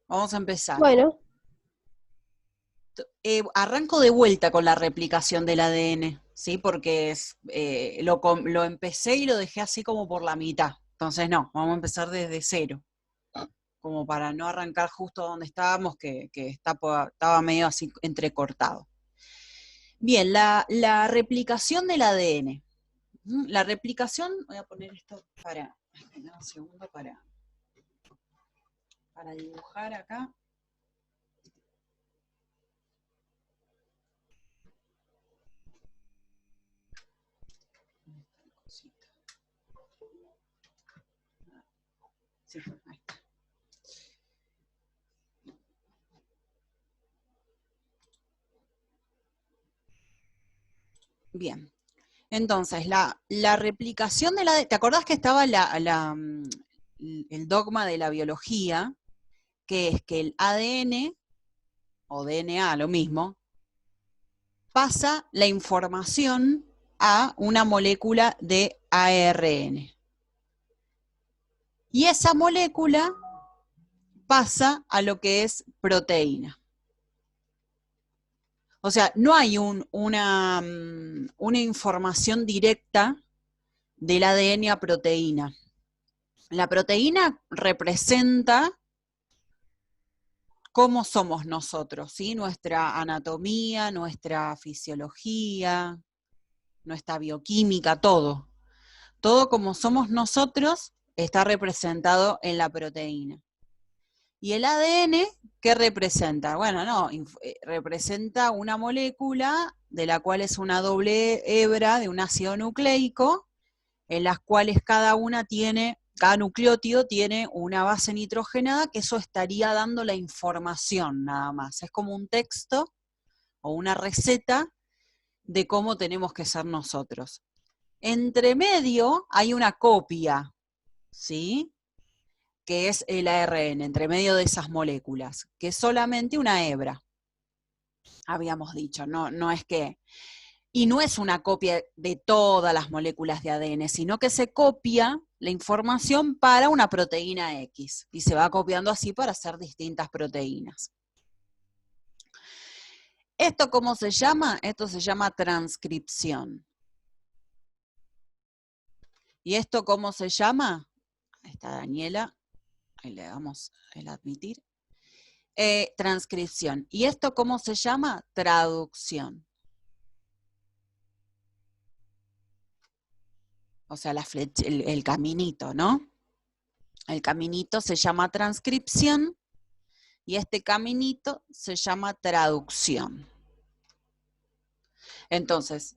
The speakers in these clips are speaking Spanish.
Vamos a empezar. Bueno, Arranco de vuelta con la replicación del ADN, ¿sí? Porque lo empecé y lo dejé así como por la mitad. Entonces no, vamos a empezar desde cero, como para no arrancar justo donde estábamos, que estaba medio así entrecortado. Bien, la replicación del ADN. La replicación, voy a poner esto para un segundo para dibujar acá. Sí, ahí está. Bien. Entonces, la replicación de la... ¿Te acordás que estaba el dogma de la biología, que es que el ADN, o DNA, lo mismo, pasa la información a una molécula de ARN. Y esa molécula pasa a lo que es proteína. O sea, no hay una información directa del ADN a proteína. La proteína representa cómo somos nosotros, ¿sí? Nuestra anatomía, nuestra fisiología, nuestra bioquímica, todo. Todo como somos nosotros está representado en la proteína. ¿Y el ADN qué representa? Bueno, no, representa una molécula de la cual es una doble hebra de un ácido nucleico, en las cuales cada nucleótido tiene una base nitrogenada, que eso estaría dando la información nada más. Es como un texto o una receta de cómo tenemos que ser nosotros. Entre medio hay una copia, ¿sí? Que es el ARN, entre medio de esas moléculas, que es solamente una hebra, habíamos dicho, no es que... Y no es una copia de todas las moléculas de ADN, sino que se copia la información para una proteína X, y se va copiando así para hacer distintas proteínas. ¿Esto cómo se llama? Esto se llama transcripción. ¿Y esto cómo se llama? Ahí está Daniela, ahí le damos el admitir. Transcripción. ¿Y esto cómo se llama? Traducción. O sea, el caminito, ¿no? El caminito se llama transcripción y este caminito se llama traducción. Entonces,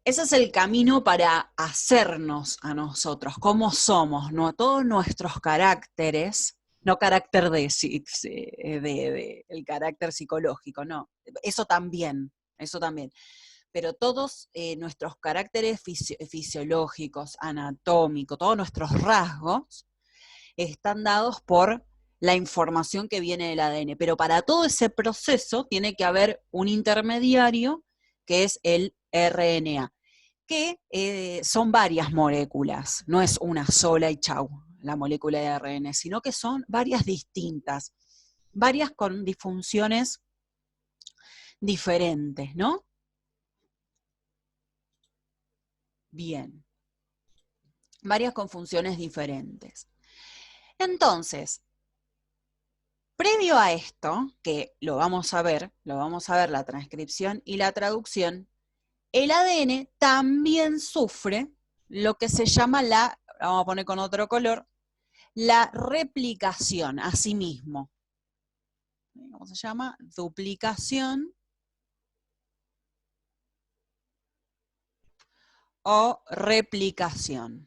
ese es el camino para hacernos a nosotros, cómo somos, ¿no? Todos nuestros caracteres, no carácter el carácter psicológico, no, eso también, pero todos nuestros caracteres fisiológicos, anatómicos, todos nuestros rasgos, están dados por la información que viene del ADN. Pero para todo ese proceso tiene que haber un intermediario, que es el RNA, que son varias moléculas, no es una sola y chau, la molécula de ARN, sino que son varias distintas, varias con disfunciones diferentes, ¿no? Bien, varias con funciones diferentes. Entonces, previo a esto, que lo vamos a ver la transcripción y la traducción, el ADN también sufre lo que se llama vamos a poner con otro color, la replicación a sí mismo. ¿Cómo se llama? Duplicación o replicación.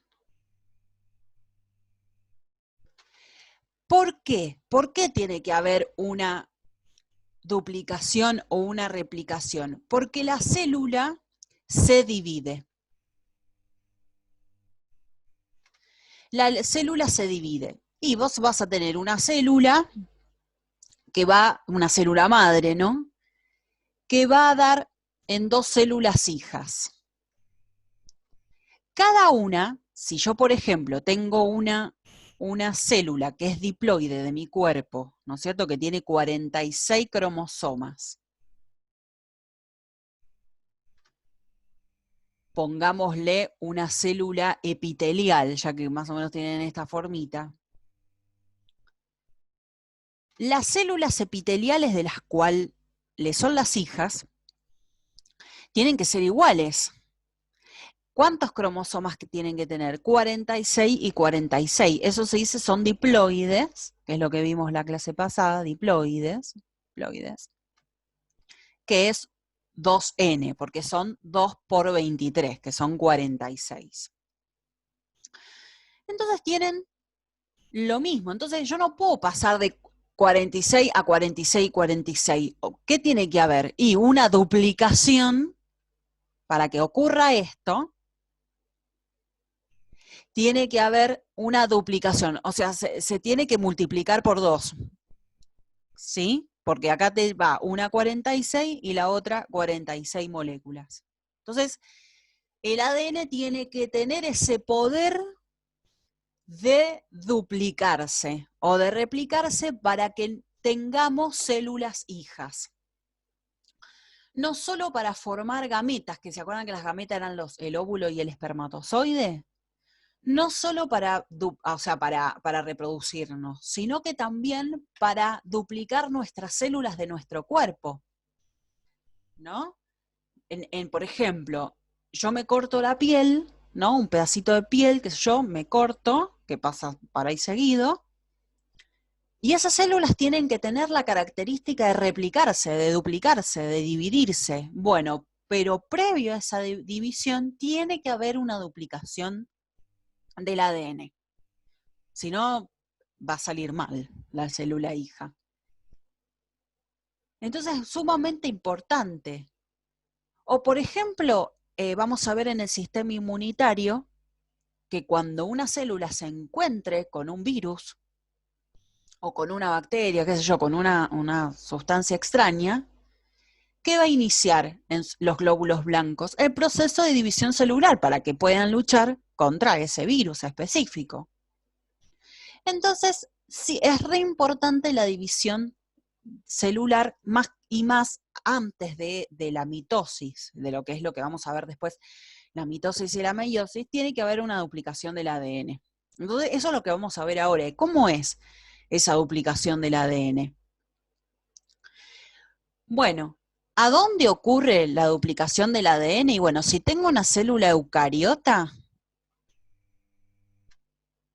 ¿Por qué? ¿Por qué tiene que haber una duplicación o una replicación? Porque la célula se divide. La célula se divide y vos vas a tener una célula una célula madre, ¿no? Que va a dar en dos células hijas. Cada una, si yo por ejemplo tengo una una célula que es diploide de mi cuerpo, ¿no es cierto?, que tiene 46 cromosomas. Pongámosle una célula epitelial, ya que más o menos tienen esta formita. Las células epiteliales de las cuales son las hijas, tienen que ser iguales. ¿Cuántos cromosomas que tienen que tener? 46 y 46. Eso se dice son diploides, que es lo que vimos la clase pasada, diploides, que es 2N, porque son 2 por 23, que son 46. Entonces tienen lo mismo. Entonces yo no puedo pasar de 46 a 46, 46. ¿Qué tiene que haber? Y una duplicación, para que ocurra esto, tiene que haber una duplicación. O sea, se tiene que multiplicar por 2. ¿Sí? Porque acá te va una 46 y la otra 46 moléculas. Entonces, el ADN tiene que tener ese poder de duplicarse o de replicarse para que tengamos células hijas. No solo para formar gametas, que se acuerdan que las gametas eran el óvulo y el espermatozoide, no solo para reproducirnos, sino que también para duplicar nuestras células de nuestro cuerpo, ¿no? Por ejemplo, yo me corto la piel, ¿no? Un pedacito de piel, que yo me corto, que pasa para ahí seguido, y esas células tienen que tener la característica de replicarse, de duplicarse, de dividirse. Bueno, pero previo a esa división tiene que haber una duplicación del ADN. Si no, va a salir mal la célula hija. Entonces es sumamente importante. O por ejemplo, vamos a ver en el sistema inmunitario que cuando una célula se encuentre con un virus o con una bacteria, qué sé yo, con una sustancia extraña, ¿qué va a iniciar en los glóbulos blancos? El proceso de división celular para que puedan luchar contra ese virus específico. Entonces, sí, es re importante la división celular más y más antes de la mitosis, de lo que es lo que vamos a ver después, la mitosis y la meiosis, tiene que haber una duplicación del ADN. Entonces, eso es lo que vamos a ver ahora. ¿Cómo es esa duplicación del ADN? Bueno, ¿a dónde ocurre la duplicación del ADN? Y bueno, si tengo una célula eucariota,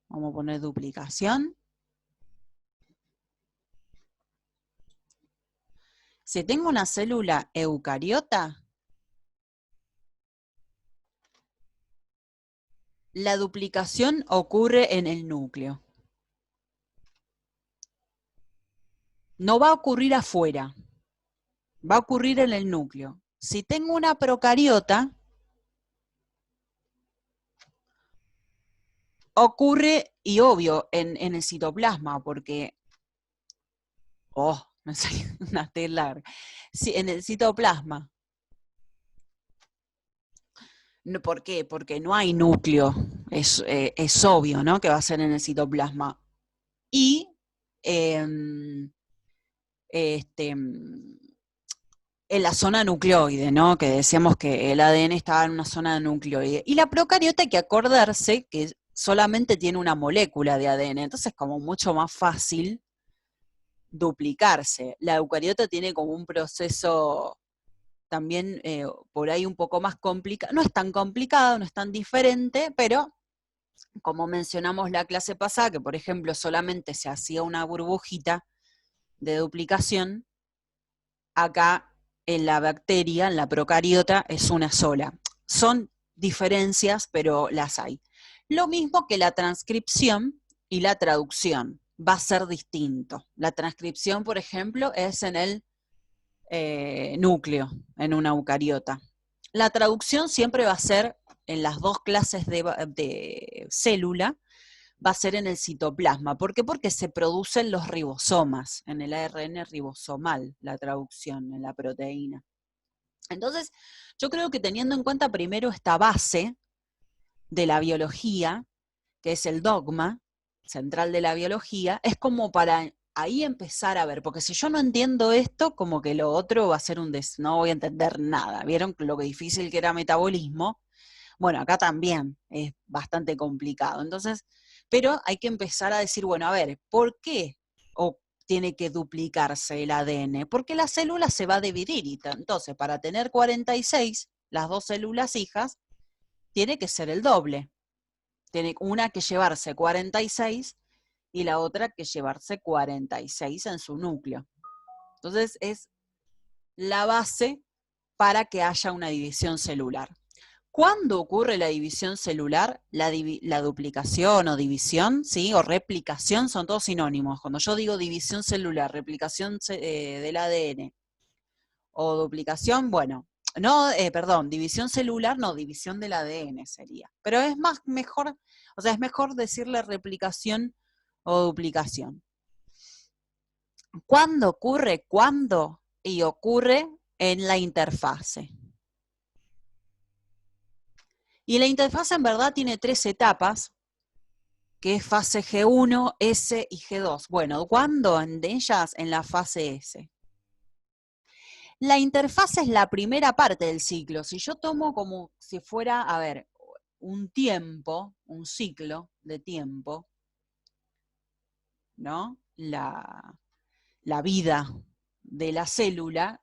vamos a poner duplicación. Si tengo una célula eucariota, la duplicación ocurre en el núcleo. No va a ocurrir afuera, va a ocurrir en el núcleo. Si tengo una procariota, ocurre, y obvio, en el citoplasma, porque, me salió una tela. Sí, en el citoplasma. ¿Por qué? Porque no hay núcleo, es obvio, ¿no? Que va a ser en el citoplasma. Y en la zona nucleoide, ¿no? Que decíamos que el ADN estaba en una zona nucleoide. Y la procariota hay que acordarse que solamente tiene una molécula de ADN, entonces es como mucho más fácil duplicarse. La eucariota tiene como un proceso también por ahí un poco más complicado, no es tan complicado, no es tan diferente, pero como mencionamos la clase pasada, que por ejemplo solamente se hacía una burbujita de duplicación, acá en la bacteria, en la procariota, es una sola. Son diferencias, pero las hay. Lo mismo que la transcripción y la traducción, va a ser distinto. La transcripción, por ejemplo, es en el núcleo, en una eucariota. La traducción siempre va a ser en las dos clases de célula, va a ser en el citoplasma. ¿Por qué? Porque se producen los ribosomas, en el ARN ribosomal, la traducción, en la proteína. Entonces, yo creo que teniendo en cuenta primero esta base de la biología, que es el dogma, central de la biología, es como para ahí empezar a ver, porque si yo no entiendo esto, como que lo otro va a ser no voy a entender nada. ¿Vieron lo que difícil que era metabolismo? Bueno, acá también es bastante complicado. Entonces, pero hay que empezar a decir, bueno, a ver, ¿por qué tiene que duplicarse el ADN? Porque la célula se va a dividir y entonces para tener 46, las dos células hijas, tiene que ser el doble. Tiene una que llevarse 46 y la otra que llevarse 46 en su núcleo. Entonces es la base para que haya una división celular. ¿Cuándo ocurre la división celular? La duplicación o división, ¿sí? O replicación son todos sinónimos. Cuando yo digo división celular, replicación del ADN o duplicación, bueno, no, perdón, división celular, no, división del ADN sería. Pero es mejor, o sea, es mejor decirle replicación o duplicación. ¿Cuándo ocurre? ¿Cuándo? Y ocurre en la interfase. Y la interfase en verdad tiene 3 etapas, que es fase G1, S y G2. Bueno, ¿cuándo en ellas? En la fase S. La interfase es la primera parte del ciclo. Si yo tomo como si fuera, a ver, un tiempo, un ciclo de tiempo, ¿no? La vida de la célula,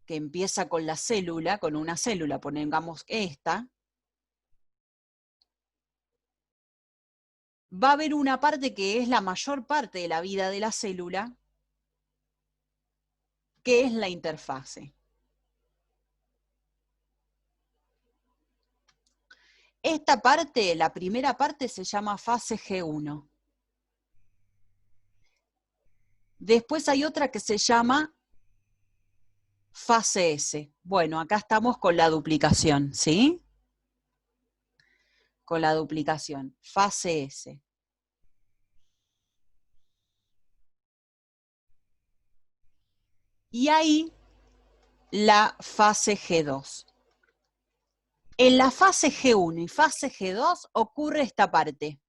que empieza con la célula, con una célula, pongamos esta, va a haber una parte que es la mayor parte de la vida de la célula, que es la interfase. Esta parte, la primera parte, se llama fase G1. Después hay otra que se llama fase S. Bueno, acá estamos con la duplicación, ¿sí? Con la duplicación, fase S. Y ahí la fase G2. En la fase G1 y fase G2 ocurre esta parte.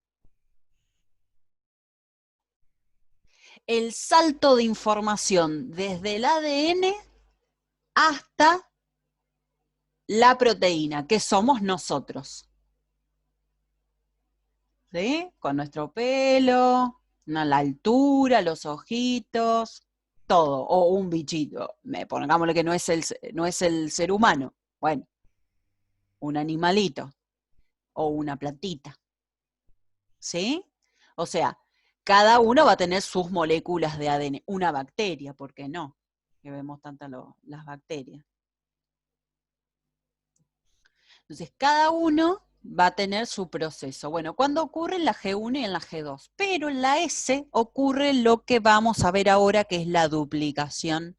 El salto de información desde el ADN hasta la proteína, que somos nosotros. ¿Sí? Con nuestro pelo, la altura, los ojitos, todo. O un bichito, pongámosle que no es el ser humano. Bueno, un animalito o una plantita. ¿Sí? O sea, cada uno va a tener sus moléculas de ADN. Una bacteria, ¿por qué no? Que vemos tantas las bacterias. Entonces, cada uno va a tener su proceso. Bueno, ¿cuándo ocurre? En la G1 y en la G2. Pero en la S ocurre lo que vamos a ver ahora, que es la duplicación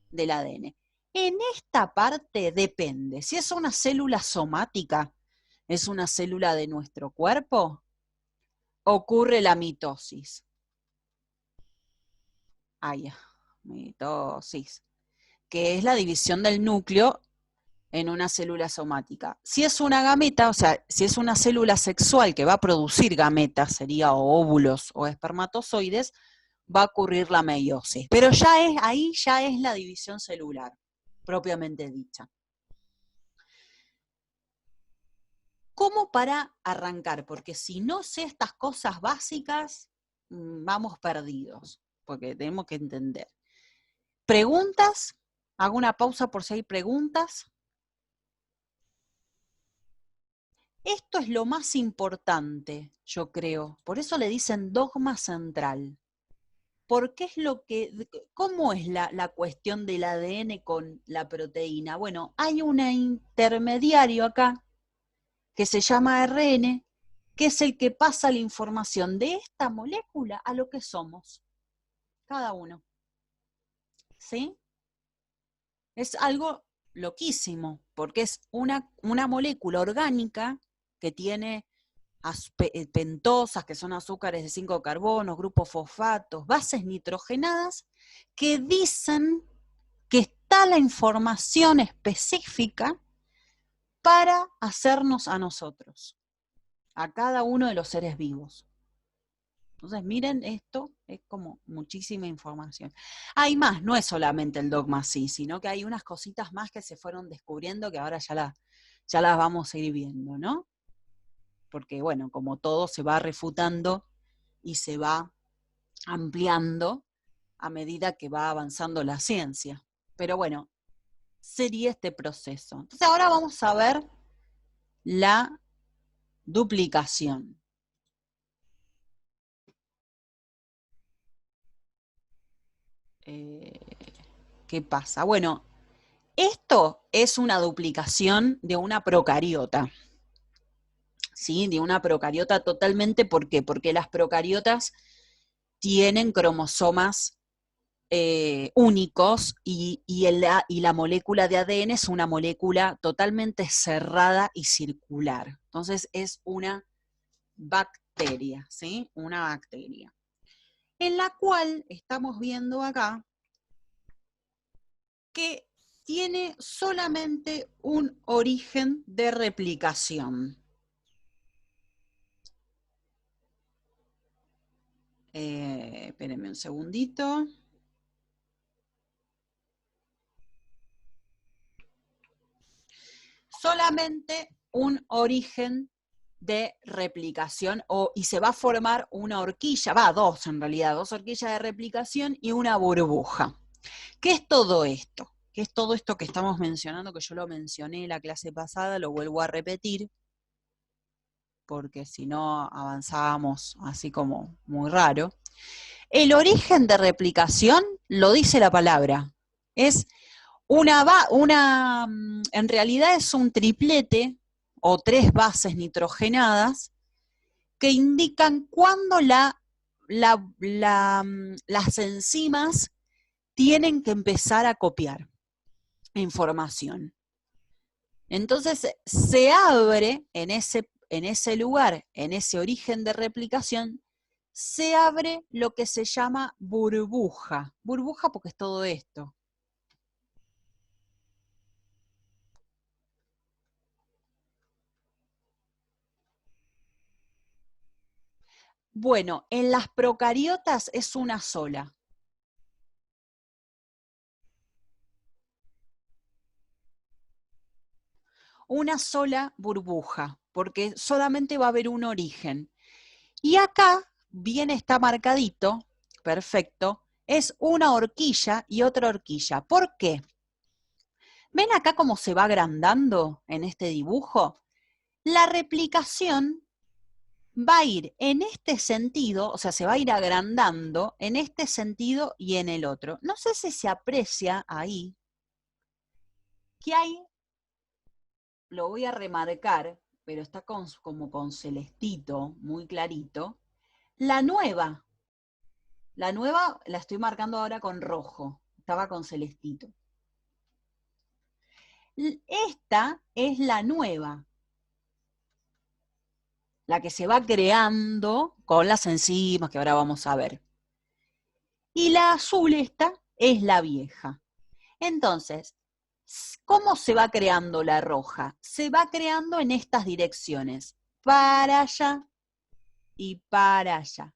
del ADN. En esta parte depende. Si es una célula somática, es una célula de nuestro cuerpo, ocurre la mitosis. Mitosis, que es la división del núcleo en una célula somática. Si es una gameta, o sea, si es una célula sexual que va a producir gametas, sería óvulos o espermatozoides, va a ocurrir la meiosis. Pero ahí ya es la división celular, propiamente dicha. ¿Cómo para arrancar? Porque si no sé estas cosas básicas, vamos perdidos, porque tenemos que entender. ¿Preguntas? Hago una pausa por si hay preguntas. Esto es lo más importante, yo creo. Por eso le dicen dogma central. Porque es ¿cómo es la cuestión del ADN con la proteína? Bueno, hay un intermediario acá que se llama ARN, que es el que pasa la información de esta molécula a lo que somos, cada uno. ¿Sí? Es algo loquísimo, porque es una molécula orgánica que tiene pentosas, que son azúcares de 5 carbonos, grupos fosfatos, bases nitrogenadas, que dicen que está la información específica para hacernos a nosotros, a cada uno de los seres vivos. Entonces, miren, esto es como muchísima información. Hay más, no es solamente el dogma sí, sino que hay unas cositas más que se fueron descubriendo que ahora ya las vamos a ir viendo, ¿no? Porque, bueno, como todo se va refutando y se va ampliando a medida que va avanzando la ciencia. Pero bueno, sería este proceso. Entonces ahora vamos a ver la duplicación. ¿Qué pasa? Bueno, esto es una duplicación de una procariota. ¿Sí? De una procariota totalmente, ¿por qué? Porque las procariotas tienen cromosomas únicos y la molécula de ADN es una molécula totalmente cerrada y circular. Entonces es una bacteria, ¿sí? Una bacteria. En la cual estamos viendo acá que tiene solamente un origen de replicación. Espérenme un segundito. Solamente un origen de replicación y se va a formar una horquilla, dos en realidad, dos horquillas de replicación y una burbuja. ¿Qué es todo esto? ¿Qué es todo esto que estamos mencionando, que yo lo mencioné en la clase pasada, lo vuelvo a repetir, porque si no avanzábamos así como muy raro? El origen de replicación lo dice la palabra, es en realidad es un triplete o 3 bases nitrogenadas que indican cuándo las enzimas tienen que empezar a copiar información. Entonces se abre en ese lugar, en ese origen de replicación, se abre lo que se llama burbuja. Burbuja porque es todo esto. Bueno, en las procariotas es una sola. Una sola burbuja, porque solamente va a haber un origen. Y acá, bien está marcadito, perfecto, es una horquilla y otra horquilla. ¿Por qué? ¿Ven acá cómo se va agrandando en este dibujo? La replicación va a ir en este sentido, o sea, se va a ir agrandando en este sentido y en el otro. No sé si se aprecia ahí que hay, lo voy a remarcar, pero está como con celestito, muy clarito. La nueva la estoy marcando ahora con rojo, estaba con celestito. Esta es la nueva, la que se va creando con las enzimas que ahora vamos a ver. Y la azul esta es la vieja. Entonces, ¿cómo se va creando la roja? Se va creando en estas direcciones, para allá y para allá.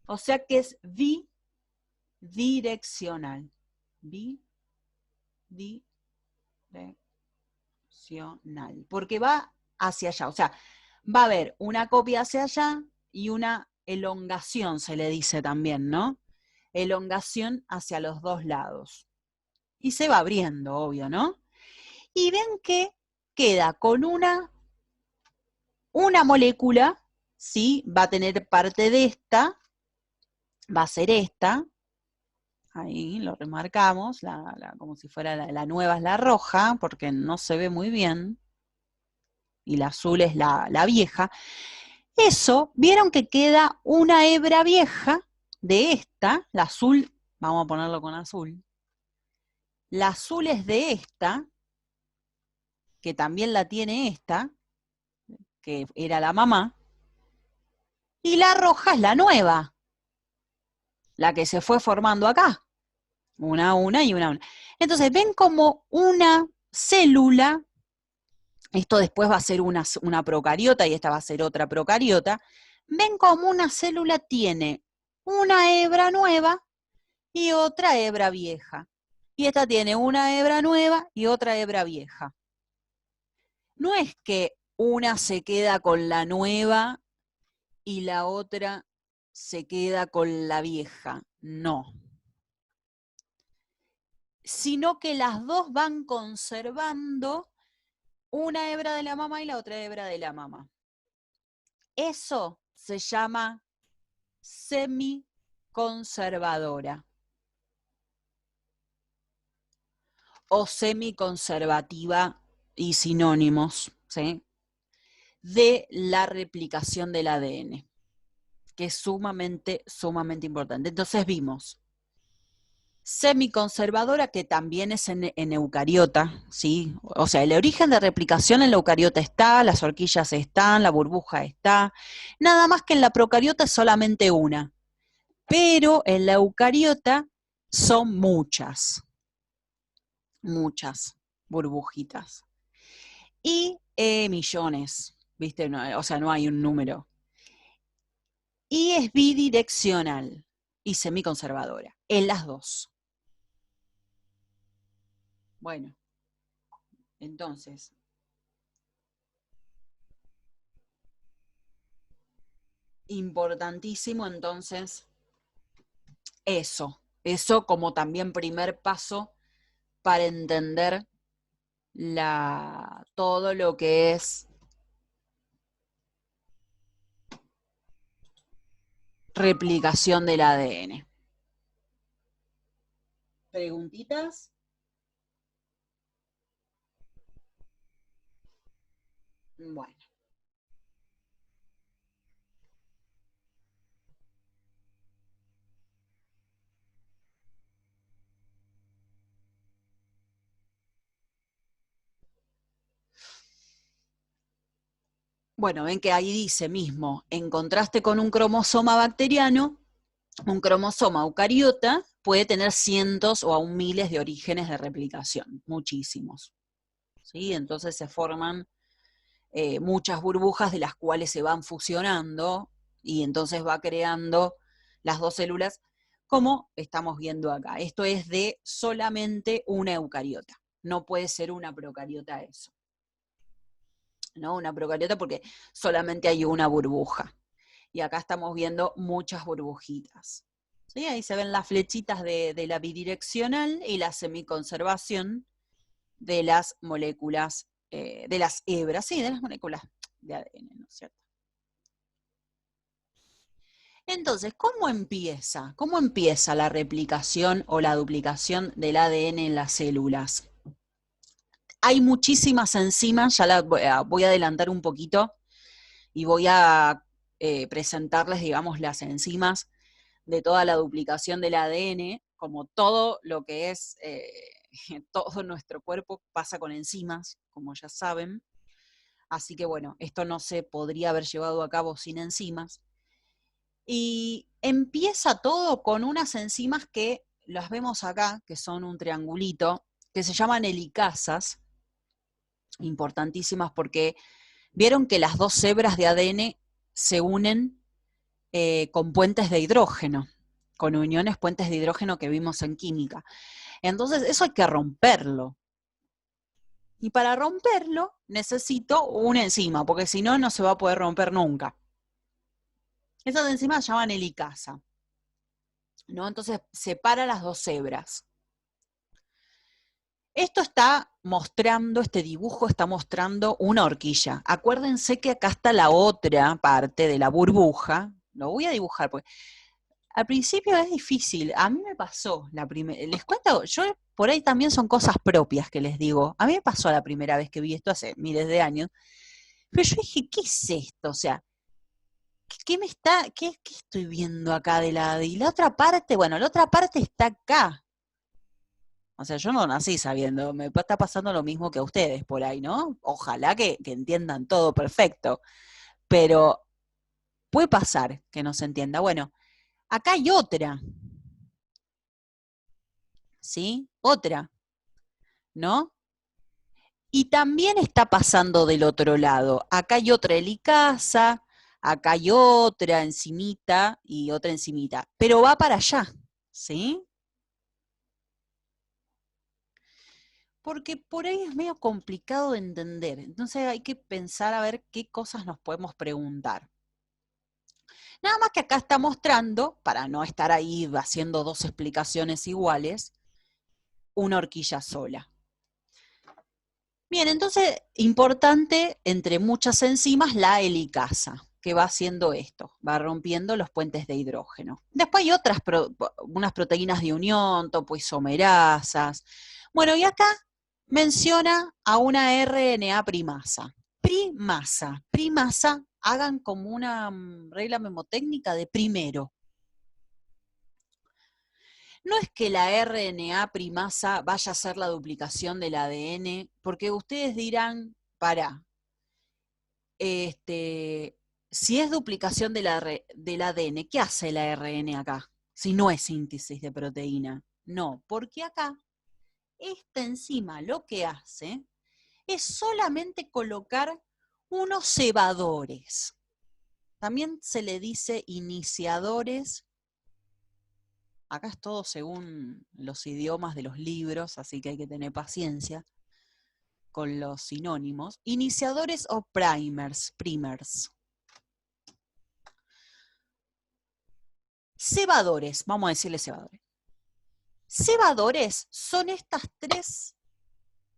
O sea que es bidireccional. Bidireccional. Porque va hacia allá. O sea, va a haber una copia hacia allá y una elongación, se le dice también, ¿no? Elongación hacia los dos lados. Y se va abriendo, obvio, ¿no? Y ven que queda con una molécula, ¿sí? Va a tener parte de esta, va a ser esta, ahí lo remarcamos, como si fuera la nueva es la roja, porque no se ve muy bien, y la azul es la vieja. Eso, vieron que queda una hebra vieja de esta, la azul, vamos a ponerlo con azul, la azul es de esta, que también la tiene esta, que era la mamá, y la roja es la nueva, la que se fue formando acá, una a una y una a una. Entonces, ven como una célula, esto después va a ser una procariota y esta va a ser otra procariota, ven cómo una célula tiene una hebra nueva y otra hebra vieja. Y esta tiene una hebra nueva y otra hebra vieja. No es que una se queda con la nueva y la otra se queda con la vieja, no. Sino que las dos van conservando una hebra de la mamá y la otra hebra de la mamá. Eso se llama semiconservadora o semiconservativa y sinónimos, ¿sí?, de la replicación del ADN, que es sumamente, sumamente importante. Entonces vimos semiconservadora, que también es en eucariota, ¿sí? O sea, el origen de replicación en la eucariota está, las horquillas están, la burbuja está, nada más que en la procariota es solamente una, pero en la eucariota son muchas burbujitas. Y millones, ¿viste? No, o sea, no hay un número. Y es bidireccional y semiconservadora, en las dos. Bueno, entonces, importantísimo entonces eso como también primer paso para entender todo lo que es replicación del ADN. ¿Preguntitas? Bueno. Bueno, ven que ahí dice mismo, en contraste con un cromosoma bacteriano, un cromosoma eucariota puede tener cientos o aún miles de orígenes de replicación, muchísimos. ¿Sí? Entonces se forman muchas burbujas de las cuales se van fusionando y entonces va creando las dos células, como estamos viendo acá. Esto es de solamente una eucariota, no puede ser una procariota eso. ¿No? Una procariota porque solamente hay una burbuja. Y acá estamos viendo muchas burbujitas. ¿Sí? Ahí se ven las flechitas de la bidireccional y la semiconservación de las moléculas, de las hebras, sí, de las moléculas de ADN, ¿no es cierto? Entonces, ¿cómo empieza? ¿Cómo empieza la replicación o la duplicación del ADN en las células? Hay muchísimas enzimas, ya voy a adelantar un poquito y voy a presentarles, digamos, las enzimas de toda la duplicación del ADN, como todo lo que es, todo nuestro cuerpo pasa con enzimas, como ya saben. Así que bueno, esto no se podría haber llevado a cabo sin enzimas. Y empieza todo con unas enzimas que las vemos acá, que son un triangulito, que se llaman helicasas, importantísimas porque vieron que las dos hebras de ADN se unen con puentes de hidrógeno, con uniones puentes de hidrógeno que vimos en química. Entonces, eso hay que romperlo. Y para romperlo necesito una enzima, porque si no, no se va a poder romper nunca. Esas enzimas se llaman helicasa, ¿no? Entonces, separa las dos hebras. Esto está mostrando, este dibujo está mostrando una horquilla. Acuérdense que acá está la otra parte de la burbuja. Lo voy a dibujar porque al principio es difícil. A mí me pasó la primera, les cuento, yo por ahí también son cosas propias que les digo. A mí me pasó la primera vez que vi esto hace miles de años. Pero yo dije, ¿qué es esto? O sea, ¿qué estoy viendo acá de la? Y la otra parte, bueno, la otra parte está acá. O sea, yo no nací sabiendo, me está pasando lo mismo que a ustedes por ahí, ¿no? Ojalá que entiendan todo perfecto, pero puede pasar que no se entienda. Bueno, acá hay otra, ¿sí? Otra, ¿no? Y también está pasando del otro lado. Acá hay otra helicasa, acá hay otra encimita y otra encimita, pero va para allá, ¿sí? Porque por ahí es medio complicado de entender, entonces hay que pensar a ver qué cosas nos podemos preguntar. Nada más que acá está mostrando, para no estar ahí haciendo dos explicaciones iguales, una horquilla sola. Bien, entonces, importante, entre muchas enzimas, la helicasa, que va haciendo esto, va rompiendo los puentes de hidrógeno. Después hay otras, unas proteínas de unión, topoisomerasas. Bueno, y acá menciona a una RNA primasa. Primasa, hagan como una regla memotécnica de primero. No es que la RNA primasa vaya a ser la duplicación del ADN, porque ustedes dirán, si es duplicación del ADN, ¿qué hace la RNA acá? Si no es síntesis de proteína. No, porque acá esta enzima lo que hace es solamente colocar unos cebadores. También se le dice iniciadores. Acá es todo según los idiomas de los libros, así que hay que tener paciencia con los sinónimos. Iniciadores o primers. Cebadores, vamos a decirle cebadores. Cebadores son estas tres,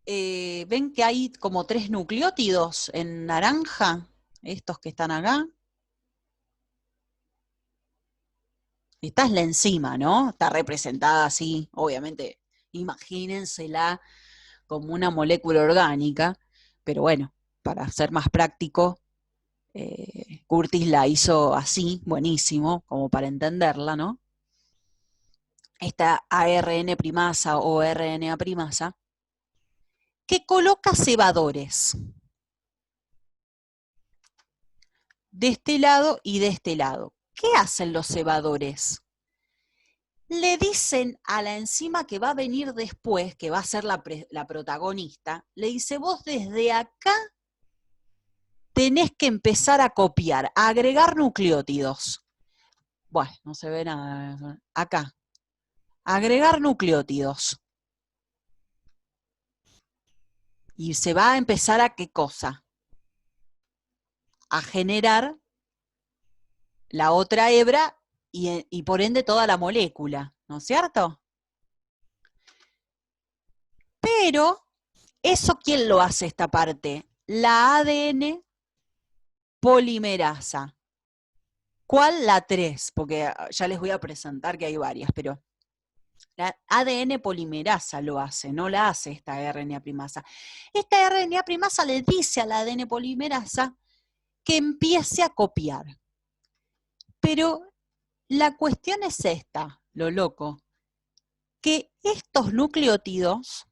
ven que hay como tres nucleótidos en naranja, estos que están acá. Esta es la enzima, ¿no? Está representada así, obviamente, imagínensela como una molécula orgánica, pero bueno, para ser más práctico, Curtis la hizo así, buenísimo, como para entenderla, ¿no? Esta ARN primasa o RNA primasa, que coloca cebadores de este lado y de este lado. ¿Qué hacen los cebadores? Le dicen a la enzima que va a venir después, que va a ser la protagonista, le dice, vos desde acá tenés que empezar a copiar, a agregar nucleótidos. Bueno, no se ve nada. Acá. Agregar nucleótidos. Y se va a empezar a ¿qué cosa? A generar la otra hebra y por ende toda la molécula, ¿no es cierto? Pero, ¿eso quién lo hace esta parte? La ADN polimerasa. ¿Cuál? La 3, porque ya les voy a presentar que hay varias, pero la ADN polimerasa lo hace, no la hace esta RNA primasa. Esta RNA primasa le dice a la ADN polimerasa que empiece a copiar. Pero la cuestión es esta, lo loco, que estos nucleótidos,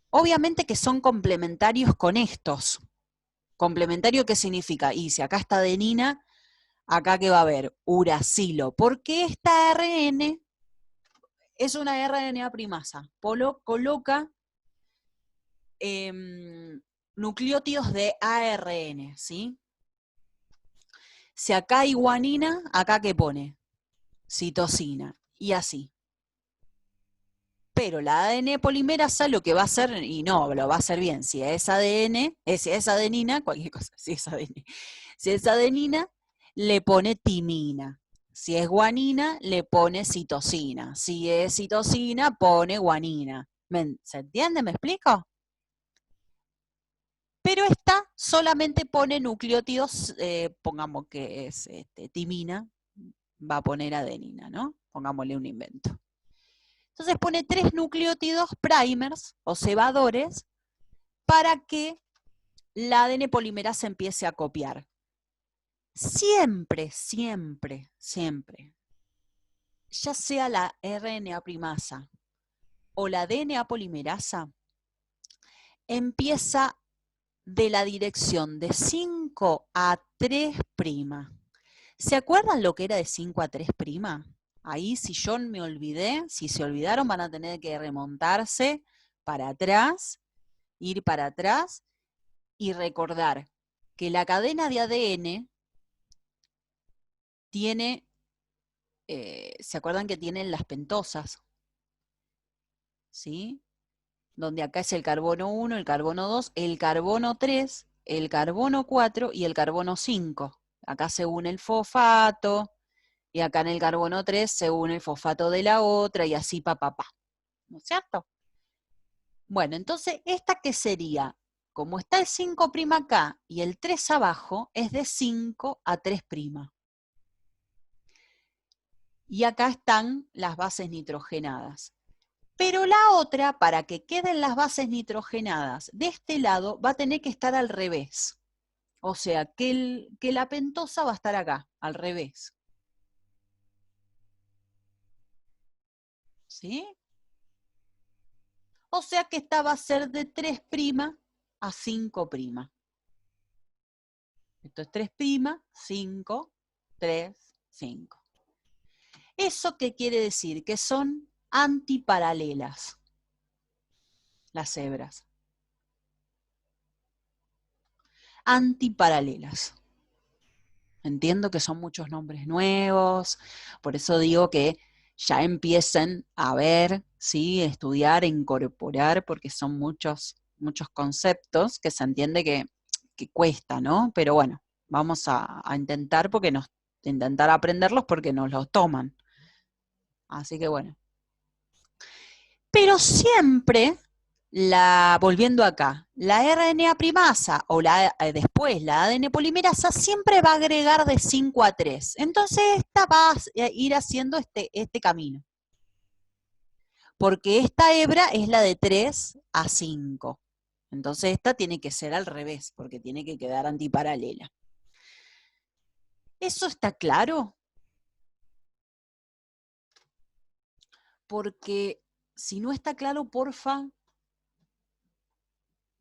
obviamente que son complementarios con estos. ¿Complementario qué significa? Y si acá está adenina, acá que va a haber uracilo, porque esta ARN es una RNA primasa, coloca nucleótidos de ARN, ¿sí? Si acá hay guanina, acá ¿qué pone? Citosina, y así. Pero la ADN polimerasa lo que va a hacer, y no, lo va a hacer bien, si es ADN, si es adenina, cualquier cosa, si es adenina, le pone timina. Si es guanina, le pone citosina. Si es citosina, pone guanina. ¿Se entiende? ¿Me explico? Pero esta solamente pone nucleótidos, pongamos que es timina, va a poner adenina, ¿no? Pongámosle un invento. Entonces pone 3 nucleótidos primers o cebadores para que la ADN polimerasa empiece a copiar. Siempre, ya sea la RNA primasa o la DNA polimerasa, empieza de la dirección de 5 a 3'. ¿Se acuerdan lo que era de 5 a 3'? Ahí, si yo me olvidé, si se olvidaron, van a tener que remontarse para atrás, ir para atrás y recordar que la cadena de ADN tiene, ¿se acuerdan que tienen las pentosas? ¿Sí? Donde acá es el carbono 1, el carbono 2, el carbono 3, el carbono 4 y el carbono 5. Acá se une el fosfato, y acá en el carbono 3 se une el fosfato de la otra, y así pa. ¿No es cierto? Bueno, entonces, ¿esta qué sería? Como está el 5' acá y el 3 abajo, es de 5 a 3'. Y acá están las bases nitrogenadas. Pero la otra, para que queden las bases nitrogenadas de este lado, va a tener que estar al revés. O sea, que la pentosa va a estar acá, al revés. ¿Sí? O sea que esta va a ser de 3' a 5'. Esto es 3', 5, 3, 5. ¿Eso qué quiere decir? Que son antiparalelas las hebras. Antiparalelas. Entiendo que son muchos nombres nuevos, por eso digo que ya empiecen a ver, ¿sí? Estudiar, incorporar, porque son muchos conceptos que se entiende que cuesta, ¿no? Pero bueno, vamos a intentar intentar aprenderlos porque nos los toman. Así que bueno. Pero siempre, volviendo acá, la RNA primasa o después la ADN polimerasa siempre va a agregar de 5 a 3. Entonces esta va a ir haciendo este camino. Porque esta hebra es la de 3 a 5. Entonces esta tiene que ser al revés, porque tiene que quedar antiparalela. ¿Eso está claro? Porque si no está claro, porfa,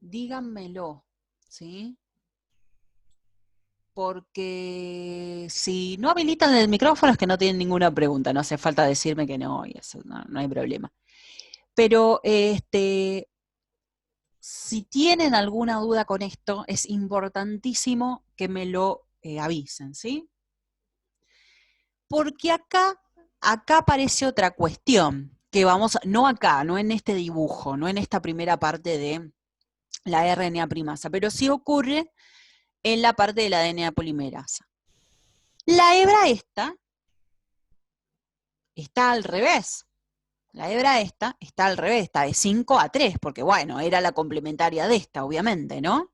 díganmelo, ¿sí? Porque si no habilitan el micrófono es que no tienen ninguna pregunta, no hace falta decirme que no, y eso no hay problema. Pero si tienen alguna duda con esto, es importantísimo que me lo avisen, ¿sí? Porque acá aparece otra cuestión, que no acá, no en este dibujo, no en esta primera parte de la RNA primasa, pero sí ocurre en la parte de la DNA polimerasa. La hebra esta está al revés. La hebra esta está al revés, está de 5 a 3, porque bueno, era la complementaria de esta, obviamente, ¿no?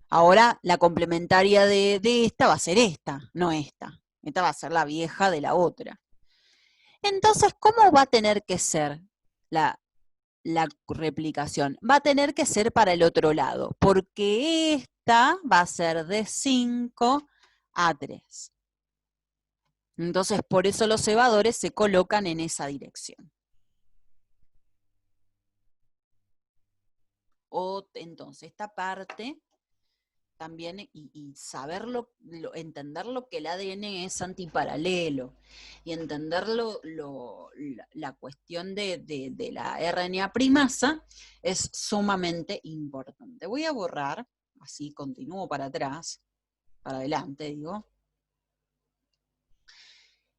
Ahora la complementaria de esta va a ser esta, no esta. Esta va a ser la vieja de la otra. Entonces, ¿cómo va a tener que ser la replicación? Va a tener que ser para el otro lado, porque esta va a ser de 5 a 3. Entonces, por eso los cebadores se colocan en esa dirección. Entonces, esta parte también, y saberlo, entender lo que el ADN es antiparalelo, y entender la cuestión de la RNA primasa es sumamente importante. Voy a borrar, así continúo para atrás, para adelante, digo.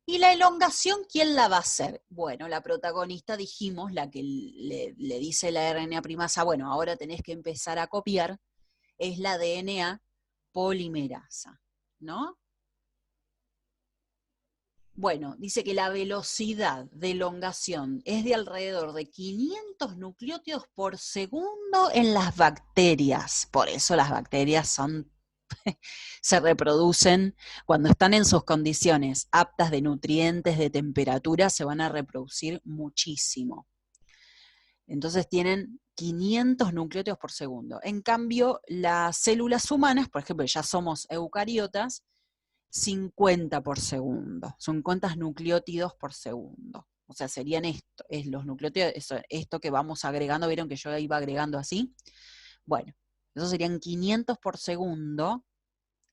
¿Y la elongación quién la va a hacer? Bueno, la protagonista, dijimos, la que le dice la RNA primasa, bueno, ahora tenés que empezar a copiar, es la DNA polimerasa, ¿no? Bueno, dice que la velocidad de elongación es de alrededor de 500 nucleótidos por segundo en las bacterias. Por eso las bacterias se reproducen cuando están en sus condiciones aptas de nutrientes, de temperatura, se van a reproducir muchísimo. Entonces tienen 500 nucleótidos por segundo. En cambio, las células humanas, por ejemplo, ya somos eucariotas, 50 por segundo. Son 50 nucleótidos por segundo. O sea, serían los nucleótidos, esto que vamos agregando, ¿vieron que yo iba agregando así? Bueno, esos serían 500 por segundo,